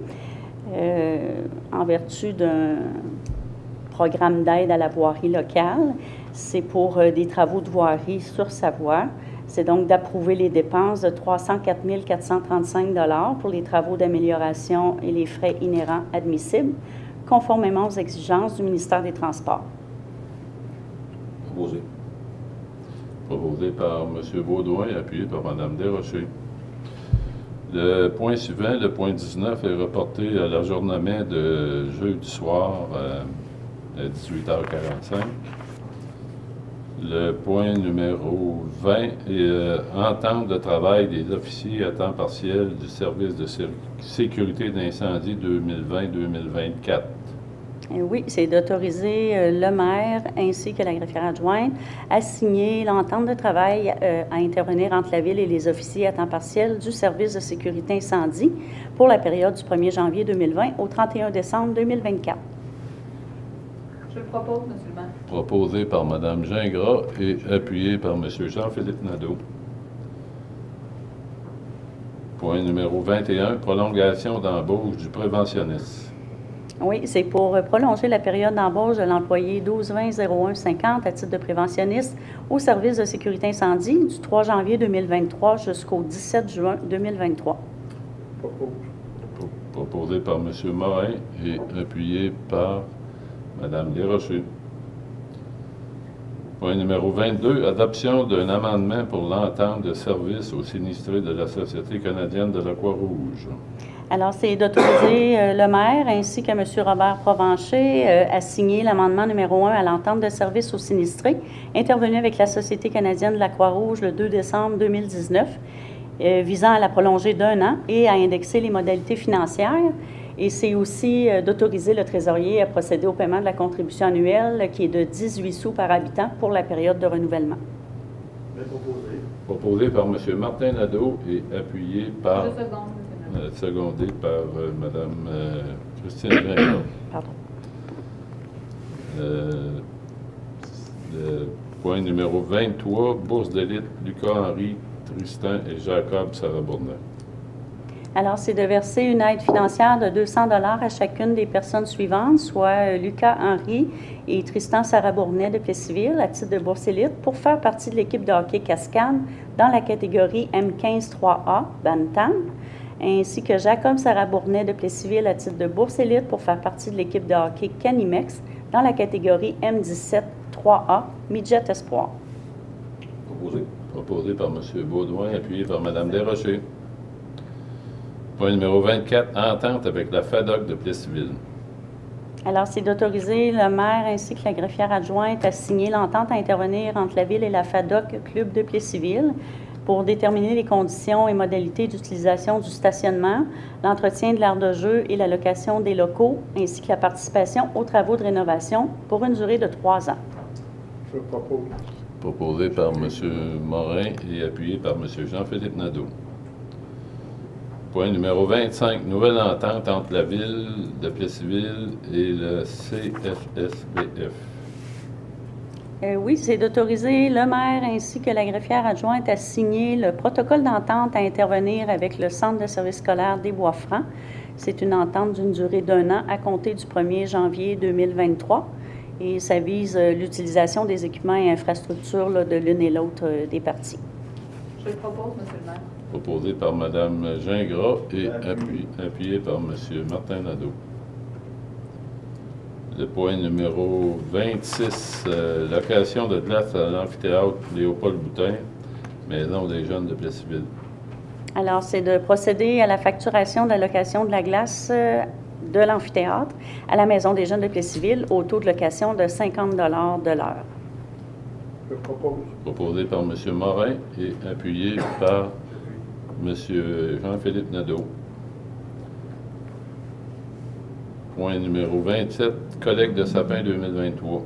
en vertu d'un programme d'aide à la voirie locale. C'est pour des travaux de voirie sur Savoie. C'est donc d'approuver les dépenses de 304 435 $ pour les travaux d'amélioration et les frais inhérents admissibles, conformément aux exigences du ministère des Transports. Proposé. Proposé par M. Baudouin, appuyé par Mme Desrochers. Le point suivant, le point 19, est reporté à l'ajournement de jeudi soir à 18h45. Le point numéro 20 est entente de travail des officiers à temps partiel du service de sécurité d'incendie 2020-2024. Oui, c'est d'autoriser le maire ainsi que la greffière adjointe à signer l'entente de travail à intervenir entre la Ville et les officiers à temps partiel du service de sécurité incendie pour la période du 1er janvier 2020 au 31 décembre 2024. Je le propose, M. le maire. Proposé par Mme Gingras et appuyé par M. Jean-Philippe Nadeau. Point numéro 21, prolongation d'embauche du préventionniste. Oui, c'est pour prolonger la période d'embauche de l'employé 12-20-01-50 à titre de préventionniste au service de sécurité incendie du 3 janvier 2023 jusqu'au 17 juin 2023. Proposé par M. Morin et appuyé par Mme Desrochers. Point numéro 22, adoption d'un amendement pour l'entente de service aux sinistrés de la Société canadienne de la Croix-Rouge. Alors, c'est d'autoriser le maire ainsi que M. Robert Provencher à signer l'amendement numéro 1 à l'entente de service aux sinistrés intervenu avec la Société canadienne de la Croix-Rouge le 2 décembre 2019, visant à la prolonger d'1 an et à indexer les modalités financières. Et c'est aussi d'autoriser le trésorier à procéder au paiement de la contribution annuelle qui est de 18 sous par habitant pour la période de renouvellement. Proposé par M. Martin Nadeau et appuyé par... secondé par Mme Christine Gingras. Pardon. Le point numéro 23, bourse d'élite, Lucas Henry, Tristan et Jacob Sarabournais. Alors, c'est de verser une aide financière de 200 $ à chacune des personnes suivantes, soit Lucas Henry et Tristan Sarabournais de Plessisville à titre de bourse élite pour faire partie de l'équipe de hockey Cascade dans la catégorie M15-3A Bantam, ainsi que Jacob Sarabournais de Plessisville à titre de bourse élite pour faire partie de l'équipe de hockey Canimex dans la catégorie M17-3A Midget Espoir. Proposé par M. Baudouin, appuyé par Mme Desrochers. Point numéro 24, entente avec la FADOC de Plessisville. Alors, c'est d'autoriser le maire ainsi que la greffière adjointe à signer l'entente à intervenir entre la Ville et la FADOC Club de Plessisville pour déterminer les conditions et modalités d'utilisation du stationnement, l'entretien de l'aire de jeu et la location des locaux, ainsi que la participation aux travaux de rénovation pour une durée de 3 ans. Je propose. Proposé par M. Morin et appuyé par M. Jean-Philippe Nadeau. Point numéro 25, nouvelle entente entre la Ville de Plessisville et le CFSBF. Oui, c'est d'autoriser le maire ainsi que la greffière adjointe à signer le protocole d'entente à intervenir avec le Centre de services scolaires des Bois-Francs. C'est une entente d'une durée d'1 an à compter du 1er janvier 2023 et ça vise l'utilisation des équipements et infrastructures de l'une et l'autre des parties. Je le propose, M. le maire. Proposé par Mme Gingras et appuyé par M. Martin Nadeau. Le point numéro 26, location de glace à l'amphithéâtre Léopold Boutin, Maison des jeunes de Plessisville. Alors, c'est de procéder à la facturation de la location de la glace de l'amphithéâtre à la Maison des jeunes de Plessisville au taux de location de 50 $ de l'heure. Je propose. Proposé par M. Morin et appuyé par M. Jean-Philippe Nadeau. Point numéro 27, collecte de sapin 2023.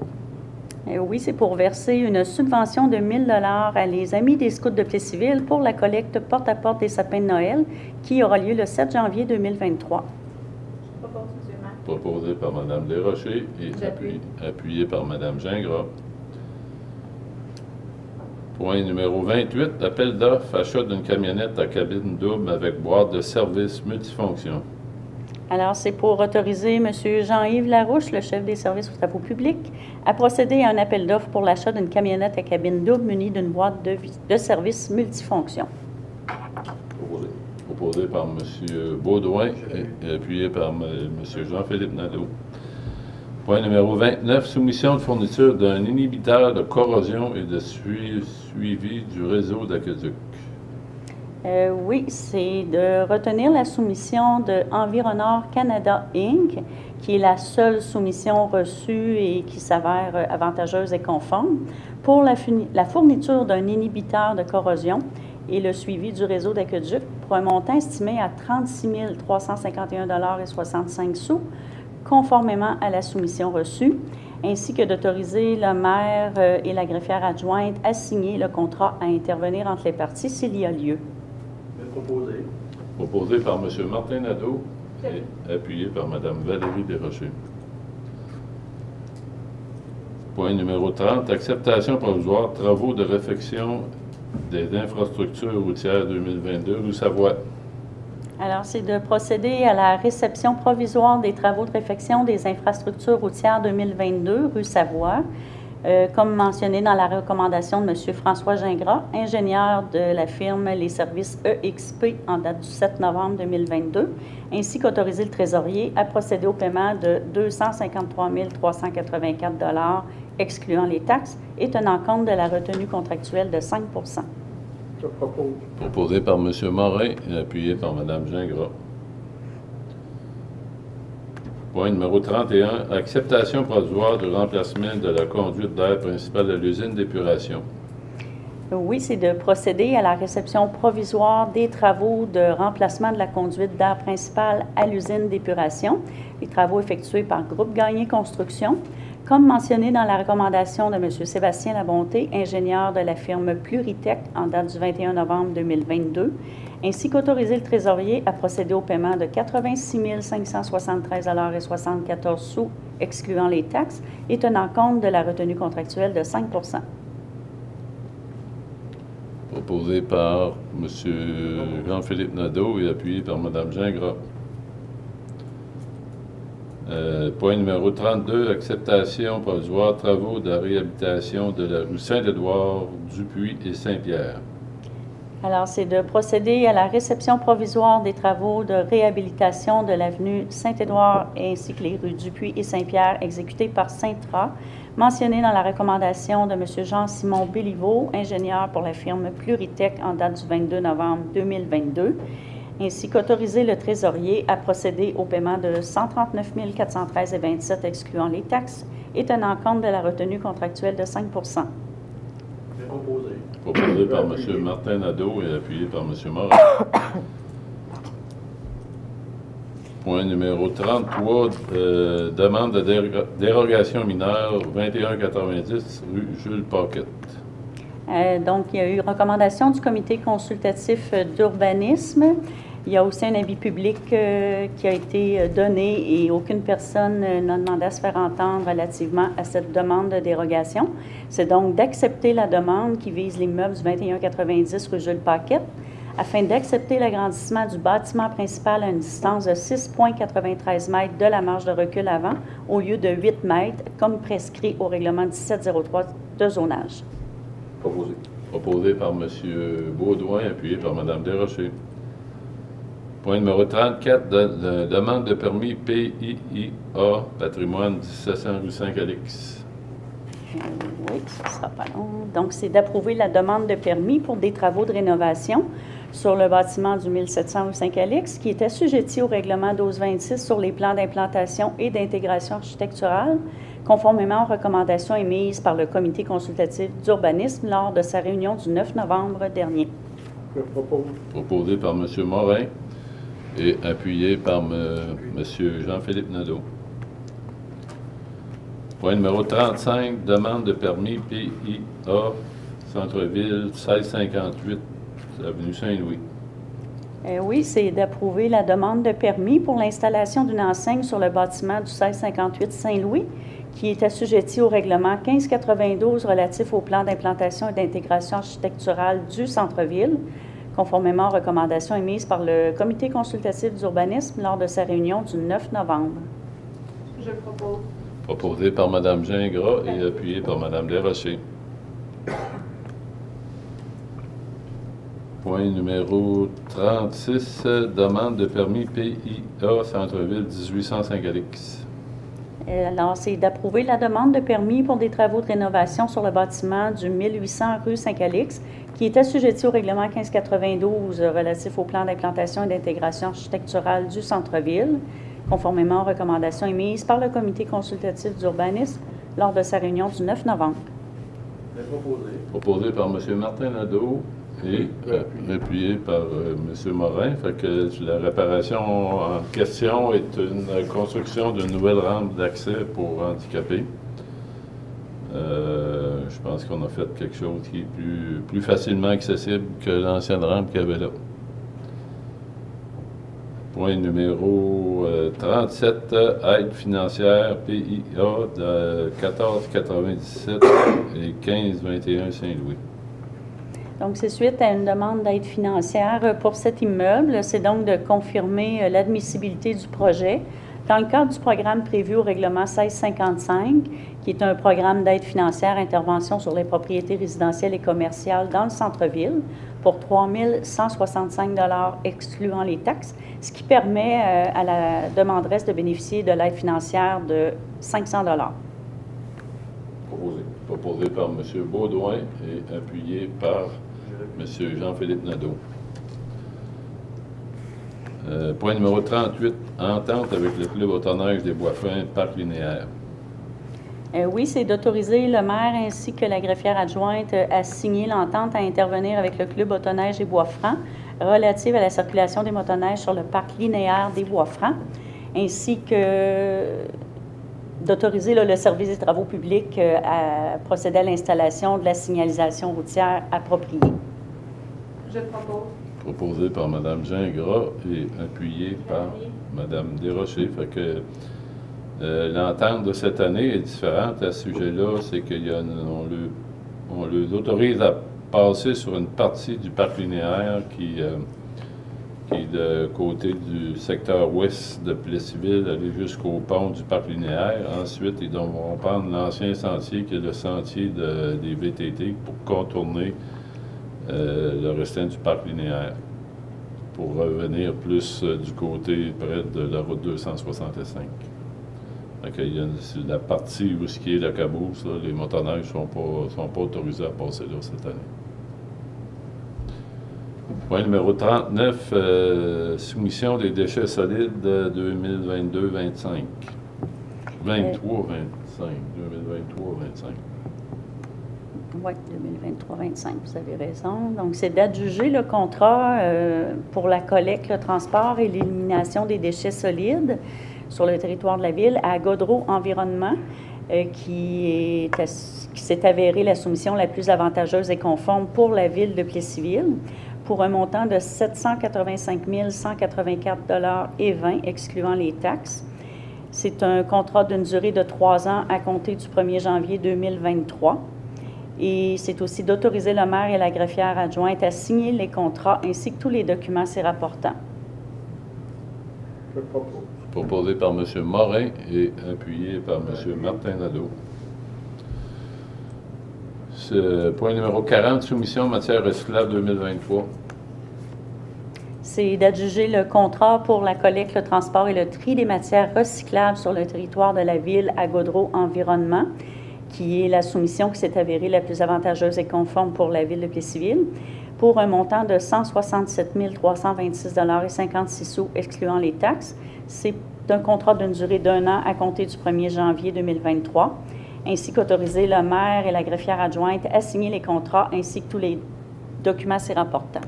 Oui, c'est pour verser une subvention de 1 000 à les Amis des Scouts de Plessisville pour la collecte porte-à-porte des sapins de Noël qui aura lieu le 7 janvier 2023. Proposé par Mme Desrochers et appuyé par Mme Gingras. Point numéro 28, appel d'offres, achat d'une camionnette à cabine double avec boîte de service multifonction. Alors, c'est pour autoriser M. Jean-Yves Larouche, le chef des services aux travaux publics, à procéder à un appel d'offres pour l'achat d'une camionnette à cabine double munie d'une boîte de service multifonction. Proposé par M. Baudouin et appuyé par M. Jean-Philippe Nadeau. Point numéro 29, soumission de fourniture d'un inhibiteur de corrosion et de suivi du réseau d'aqueduc. Oui, c'est de retenir la soumission de Environor Canada Inc., qui est la seule soumission reçue et qui s'avère avantageuse et conforme, pour la fourniture d'un inhibiteur de corrosion et le suivi du réseau d'aqueduc pour un montant estimé à 36 351,65 $, conformément à la soumission reçue, ainsi que d'autoriser le maire et la greffière adjointe à signer le contrat à intervenir entre les parties s'il y a lieu. Proposé. Proposé par M. Martin Nadeau et appuyé par Mme Valérie Desrochers. Point numéro 30, acceptation provisoire, travaux de réfection des infrastructures routières 2022, rue Savoie. Alors, c'est de procéder à la réception provisoire des travaux de réfection des infrastructures routières 2022, rue Savoie, comme mentionné dans la recommandation de M. François Gingras, ingénieur de la firme Les Services EXP en date du 7 novembre 2022, ainsi qu'autoriser le trésorier à procéder au paiement de 253 384 $, excluant les taxes, et tenant compte de la retenue contractuelle de 5 %. Je propose. Proposé par M. Morin et appuyé par Mme Gingras. Point numéro 31, acceptation provisoire du remplacement de la conduite d'air principale de l'usine d'épuration. Oui, c'est de procéder à la réception provisoire des travaux de remplacement de la conduite d'air principale à l'usine d'épuration, les travaux effectués par Groupe Gagné Construction, comme mentionné dans la recommandation de M. Sébastien Labonté, ingénieur de la firme Pluritech en date du 21 novembre 2022, ainsi qu'autoriser le trésorier à procéder au paiement de 86 573,74 $, excluant les taxes, et tenant compte de la retenue contractuelle de 5 %. Proposé par M. Jean-Philippe Nadeau et appuyé par Mme Gingras. Point numéro 32, acceptation provisoire, travaux de réhabilitation de la rue Saint-Édouard, Dupuis et Saint-Pierre. Alors, c'est de procéder à la réception provisoire des travaux de réhabilitation de l'avenue Saint-Édouard ainsi que les rues Dupuis et Saint-Pierre exécutés par Saint-Tra, mentionnés dans la recommandation de M. Jean-Simon Béliveau, ingénieur pour la firme Pluritech en date du 22 novembre 2022, ainsi qu'autoriser le trésorier à procéder au paiement de 139 413,27 $, excluant les taxes, et tenant compte de la retenue contractuelle de 5 %. Proposé. Proposé par M. Martin Nadeau et appuyé par M. Morin. Point numéro 33, demande de dérogation mineure 2190 rue Jules Paquette. Donc, il y a eu recommandation du comité consultatif d'urbanisme. Il y a aussi un avis public qui a été donné et aucune personne n'a demandé à se faire entendre relativement à cette demande de dérogation. C'est donc d'accepter la demande qui vise l'immeuble du 2190 rue Jules Paquette afin d'accepter l'agrandissement du bâtiment principal à une distance de 6,93 mètres de la marge de recul avant au lieu de 8 mètres, comme prescrit au règlement 1703 de zonage. Proposé. Proposé par M. Baudouin, appuyé par Mme Desrochers. Point numéro 34, demande de permis PIIA, patrimoine 1700 rue Saint-Calix. Oui, ce sera pas long. Donc, c'est d'approuver la demande de permis pour des travaux de rénovation sur le bâtiment du 1700 rue Saint-Calix, qui est assujetti au règlement 1226 sur les plans d'implantation et d'intégration architecturale, conformément aux recommandations émises par le Comité consultatif d'urbanisme lors de sa réunion du 9 novembre dernier. Je propose. Proposé par M. Morin et appuyé par M. Jean-Philippe Nadeau. Point numéro 35, demande de permis PIA, Centre-Ville, 1658, avenue Saint-Louis. Oui, c'est d'approuver la demande de permis pour l'installation d'une enseigne sur le bâtiment du 1658 Saint-Louis, qui est assujetti au règlement 1592 relatif au plan d'implantation et d'intégration architecturale du centre-ville, conformément aux recommandations émises par le Comité consultatif d'urbanisme lors de sa réunion du 9 novembre. Je propose. Proposé par Mme Gingras et appuyé par Mme Desrochers. Point numéro 36, demande de permis PIA, Centre-Ville, 1805-Alix. Alors, c'est d'approuver la demande de permis pour des travaux de rénovation sur le bâtiment du 1800 rue Saint-Calix, qui est assujetti au règlement 1592 relatif au plan d'implantation et d'intégration architecturale du centre-ville, conformément aux recommandations émises par le Comité consultatif d'urbanisme lors de sa réunion du 9 novembre. Proposé par M. Martin Nadeau et appuyé par M. Morin. Fait que la réparation en question est une construction d'une nouvelle rampe d'accès pour handicapés. Je pense qu'on a fait quelque chose qui est plus facilement accessible que l'ancienne rampe qu'il y avait là. Point numéro 37, aide financière PIA de 1497 et 1521 Saint-Louis. Donc, c'est suite à une demande d'aide financière pour cet immeuble. C'est donc de confirmer l'admissibilité du projet dans le cadre du programme prévu au règlement 1655, qui est un programme d'aide financière intervention sur les propriétés résidentielles et commerciales dans le centre-ville pour 3 165 $ excluant les taxes, ce qui permet à la demanderesse de bénéficier de l'aide financière de 500 $. Proposé par M. Baudouin et appuyé par M. Jean-Philippe Nadeau. Point numéro 38, entente avec le Club Automneige des Bois-Fins, Parc linéaire. Oui, c'est d'autoriser le maire ainsi que la greffière adjointe à signer l'entente à intervenir avec le Club Automneige des Bois-Francs relative à la circulation des motoneiges sur le parc linéaire des Bois-Francs, ainsi que d'autoriser le service des travaux publics à procéder à l'installation de la signalisation routière appropriée. Je propose. Proposé par Mme Gingras et appuyé par Mme Desrochers. Fait que l'entente de cette année est différente à ce sujet-là, c'est qu'on les autorise à passer sur une partie du parc linéaire qui est de côté du secteur ouest de Plessisville, aller jusqu'au pont du parc linéaire. Ensuite, ils vont prendre l'ancien sentier qui est le sentier des VTT pour contourner le restant du parc linéaire, pour revenir plus du côté près de la route 265. Donc, il y a la partie où ce qui est la caboose, là, les motoneiges ne sont pas autorisés à passer là cette année. Point numéro 39, soumission des déchets solides 2022-25. 23-25. 2023-25. Oui, 2023-25, vous avez raison. Donc, c'est d'adjuger le contrat pour la collecte, le transport et l'élimination des déchets solides sur le territoire de la ville à Gaudreau Environnement, qui s'est avérée la soumission la plus avantageuse et conforme pour la ville de Plessisville, pour un montant de 785 184 $ et 20, excluant les taxes. C'est un contrat d'une durée de 3 ans à compter du 1er janvier 2023. Et c'est aussi d'autoriser le maire et la greffière adjointe à signer les contrats ainsi que tous les documents s'y rapportant. Je propose. Proposé par M. Morin et appuyé par M. Martin Nadeau. Point numéro 40, soumission en matière recyclable 2023. C'est d'adjuger le contrat pour la collecte, le transport et le tri des matières recyclables sur le territoire de la ville à Gaudreau Environnement, qui est la soumission qui s'est avérée la plus avantageuse et conforme pour la ville de Plessisville, pour un montant de 167 326 $ et 56 sous, excluant les taxes. C'est d'un contrat d'une durée d'1 an à compter du 1er janvier 2023, ainsi qu'autoriser le maire et la greffière adjointe à signer les contrats ainsi que tous les documents s'y rapportant.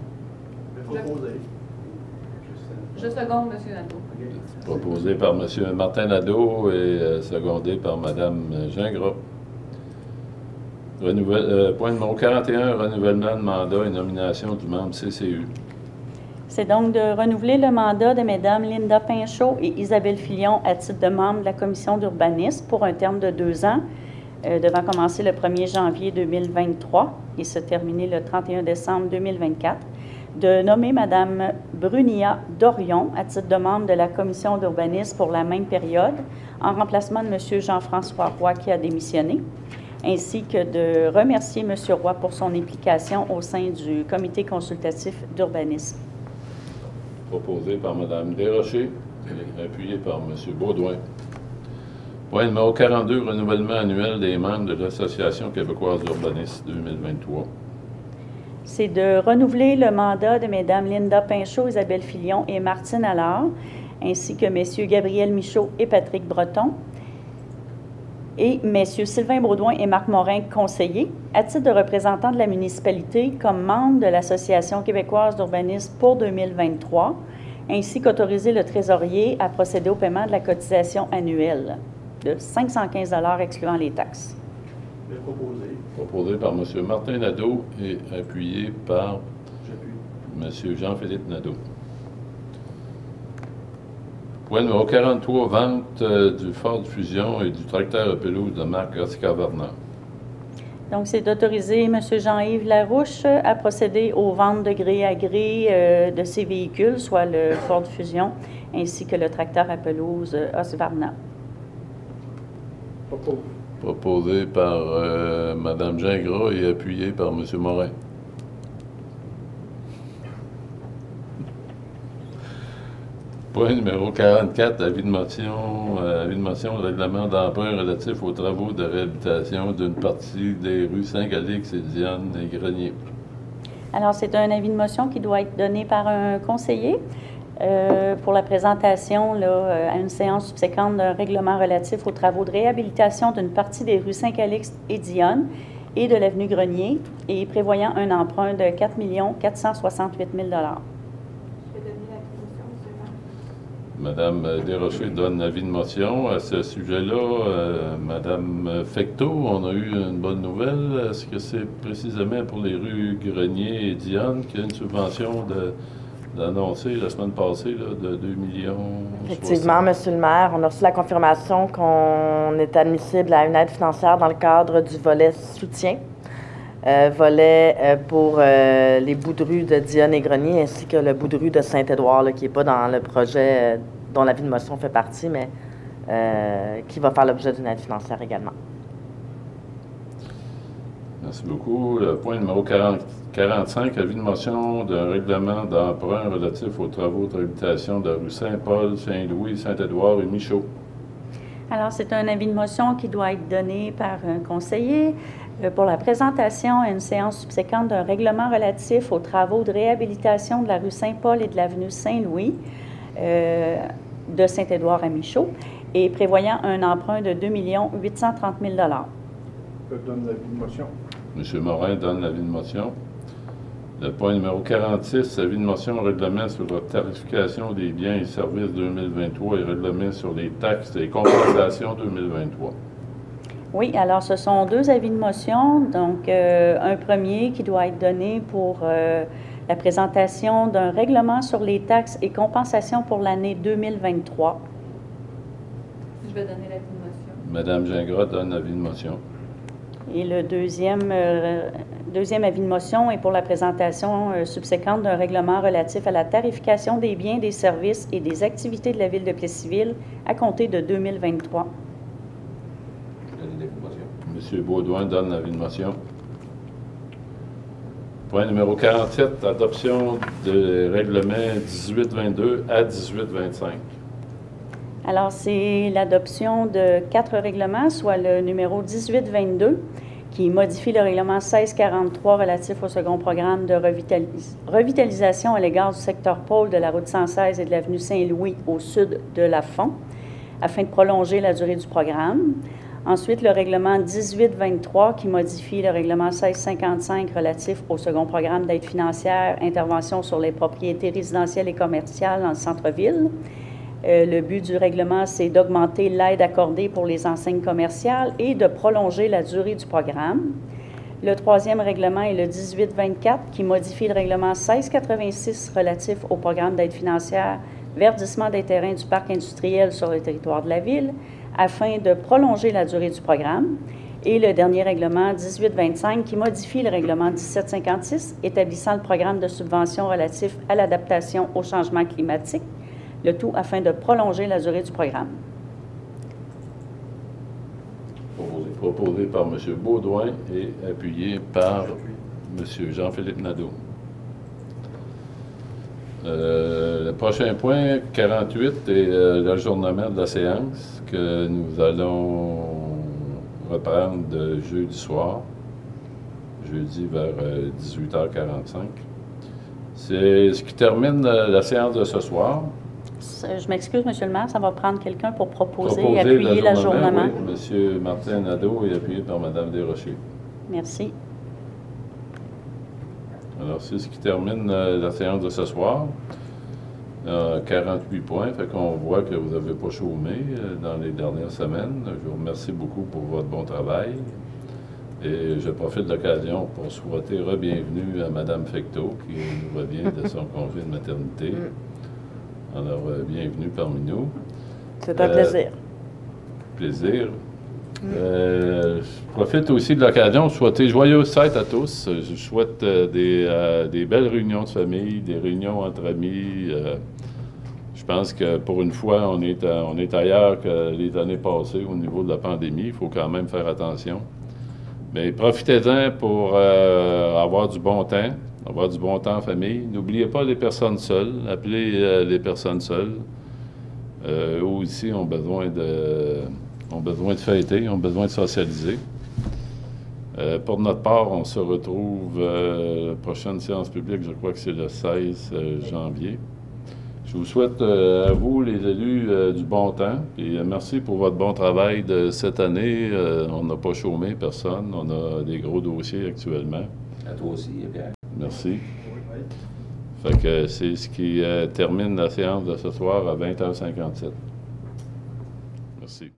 Je seconde, M. Nadeau. Proposé par M. Martin Nadeau et secondé par Mme Gingras. Point numéro 41, renouvellement de mandat et nomination du membre CCU. C'est donc de renouveler le mandat de Mesdames Linda Pinchot et Isabelle Filion à titre de membre de la commission d'urbanisme pour un terme de 2 ans, devant commencer le 1er janvier 2023 et se terminer le 31 décembre 2024. De nommer Mme Brunia Dorion à titre de membre de la commission d'urbanisme pour la même période, en remplacement de M. Jean-François Roy qui a démissionné, ainsi que de remercier M. Roy pour son implication au sein du comité consultatif d'urbanisme. Proposé par Mme Desrochers et appuyé par M. Baudouin. Point numéro 42, renouvellement annuel des membres de l'Association québécoise d'urbanisme 2023. C'est de renouveler le mandat de Mesdames Linda Pinchot, Isabelle Filion et Martine Allard, ainsi que Messieurs Gabriel Michaud et Patrick Breton, et Messieurs Sylvain Baudouin et Marc Morin, conseillers, à titre de représentants de la municipalité comme membres de l'Association québécoise d'urbanisme pour 2023, ainsi qu'autoriser le trésorier à procéder au paiement de la cotisation annuelle de 515 $ excluant les taxes. Proposé par M. Martin Nadeau et appuyé par M. Jean-Philippe Nadeau. Point numéro 43, vente du Ford Fusion et du tracteur à pelouse de marque Husqvarna. Donc, c'est d'autoriser M. Jean-Yves Larouche à procéder aux ventes de gré à gré de ces véhicules, soit le Ford Fusion ainsi que le tracteur à pelouse Husqvarna. Proposé par Mme Gingras et appuyé par M. Morin. Point numéro 44, avis de motion de règlement d'emprunt relatif aux travaux de réhabilitation d'une partie des rues Saint-Alix et Diane et Grenier. Alors, c'est un avis de motion qui doit être donné par un conseiller pour la présentation à une séance subséquente d'un règlement relatif aux travaux de réhabilitation d'une partie des rues Saint-Alix et Dionne et de l'avenue Grenier et prévoyant un emprunt de 4 468 000 $. Madame Desrochers donne avis de motion. À ce sujet-là, Madame Fecteau, on a eu une bonne nouvelle. Est-ce que c'est précisément pour les rues Grenier et Dionne qu'il y a une subvention d'annoncer la semaine passée là, de 2 millions? Effectivement, Monsieur le maire, on a reçu la confirmation qu'on est admissible à une aide financière dans le cadre du volet soutien. Volet pour les bouts de rue de Dionne et Grenier ainsi que le bout de rue de Saint-Édouard, qui n'est pas dans le projet dont l'avis de motion fait partie, mais qui va faire l'objet d'une aide financière également. Merci beaucoup. Le point numéro 45, avis de motion d'un règlement d'emprunt relatif aux travaux de réhabilitation de la rue Saint-Paul, Saint-Louis, Saint-Édouard et Michaud. Alors, c'est un avis de motion qui doit être donné par un conseiller pour la présentation à une séance subséquente d'un règlement relatif aux travaux de réhabilitation de la rue Saint-Paul et de l'avenue Saint-Louis de Saint-Édouard à Michaud et prévoyant un emprunt de 2 830 000 $. Je donne l'avis de motion. M. Morin donne l'avis de motion. Le point numéro 46, avis de motion règlement sur la tarification des biens et services 2023 et règlement sur les taxes et compensations 2023. Oui, alors ce sont 2 avis de motion. Donc, un premier qui doit être donné pour la présentation d'un règlement sur les taxes et compensations pour l'année 2023. Je vais donner l'avis de motion. Madame Gingras donne l'avis de motion. Et le deuxième avis de motion est pour la présentation subséquente d'un règlement relatif à la tarification des biens, des services et des activités de la Ville de Plessisville à compter de 2023. M. Baudouin donne l'avis de motion. Point numéro 47, adoption de règlement 1822 à 1825. Alors, c'est l'adoption de 4 règlements, soit le numéro 1822, qui modifie le règlement 1643 relatif au second programme de revitalisation à l'égard du secteur pôle de la route 116 et de l'avenue Saint-Louis au sud de Lafont, afin de prolonger la durée du programme. Ensuite, le règlement 1823 qui modifie le règlement 1655 relatif au second programme d'aide financière, intervention sur les propriétés résidentielles et commerciales dans le centre-ville. Le but du règlement, c'est d'augmenter l'aide accordée pour les enseignes commerciales et de prolonger la durée du programme. Le troisième règlement est le 1824 qui modifie le règlement 1686 relatif au programme d'aide financière, verdissement des terrains du parc industriel sur le territoire de la ville, afin de prolonger la durée du programme. Et le dernier règlement 1825 qui modifie le règlement 1756 établissant le programme de subvention relatif à l'adaptation au changement climatique, le tout afin de prolonger la durée du programme. Proposé par M. Baudouin et appuyé par M. Jean-Philippe Nadeau. Le prochain point, 48, est l'ajournement de la séance que nous allons reprendre de jeudi soir, jeudi vers 18h45. C'est ce qui termine la séance de ce soir. Je m'excuse, M. le maire, ça va prendre quelqu'un pour proposer et appuyer l'ajournement. Oui, M. Martin Nadeau est appuyé par Mme Desrochers. Merci. Alors, c'est ce qui termine la séance de ce soir. 48 points, fait qu'on voit que vous n'avez pas chômé dans les dernières semaines. Je vous remercie beaucoup pour votre bon travail. Et je profite de l'occasion pour souhaiter re-bienvenue à Mme Fecteau, qui nous revient de son congé de maternité. Alors, bienvenue parmi nous. C'est un plaisir. Plaisir. Je profite aussi de l'occasion de souhaiter joyeuses fêtes à tous. Je souhaite des belles réunions de famille, des réunions entre amis. Je pense que pour une fois, on est ailleurs que les années passées au niveau de la pandémie. Il faut quand même faire attention. Mais profitez-en pour avoir du bon temps en famille. N'oubliez pas les personnes seules. Appelez les personnes seules. Eux aussi ont besoin de fêter, ont besoin de socialiser. Pour notre part, on se retrouve la prochaine séance publique, je crois que c'est le 16 janvier. Je vous souhaite à vous, les élus, du bon temps. Et merci pour votre bon travail de cette année. On n'a pas chômé personne. On a des gros dossiers actuellement. À toi aussi, Pierre. Merci. Fait que c'est ce qui termine la séance de ce soir à 20h57.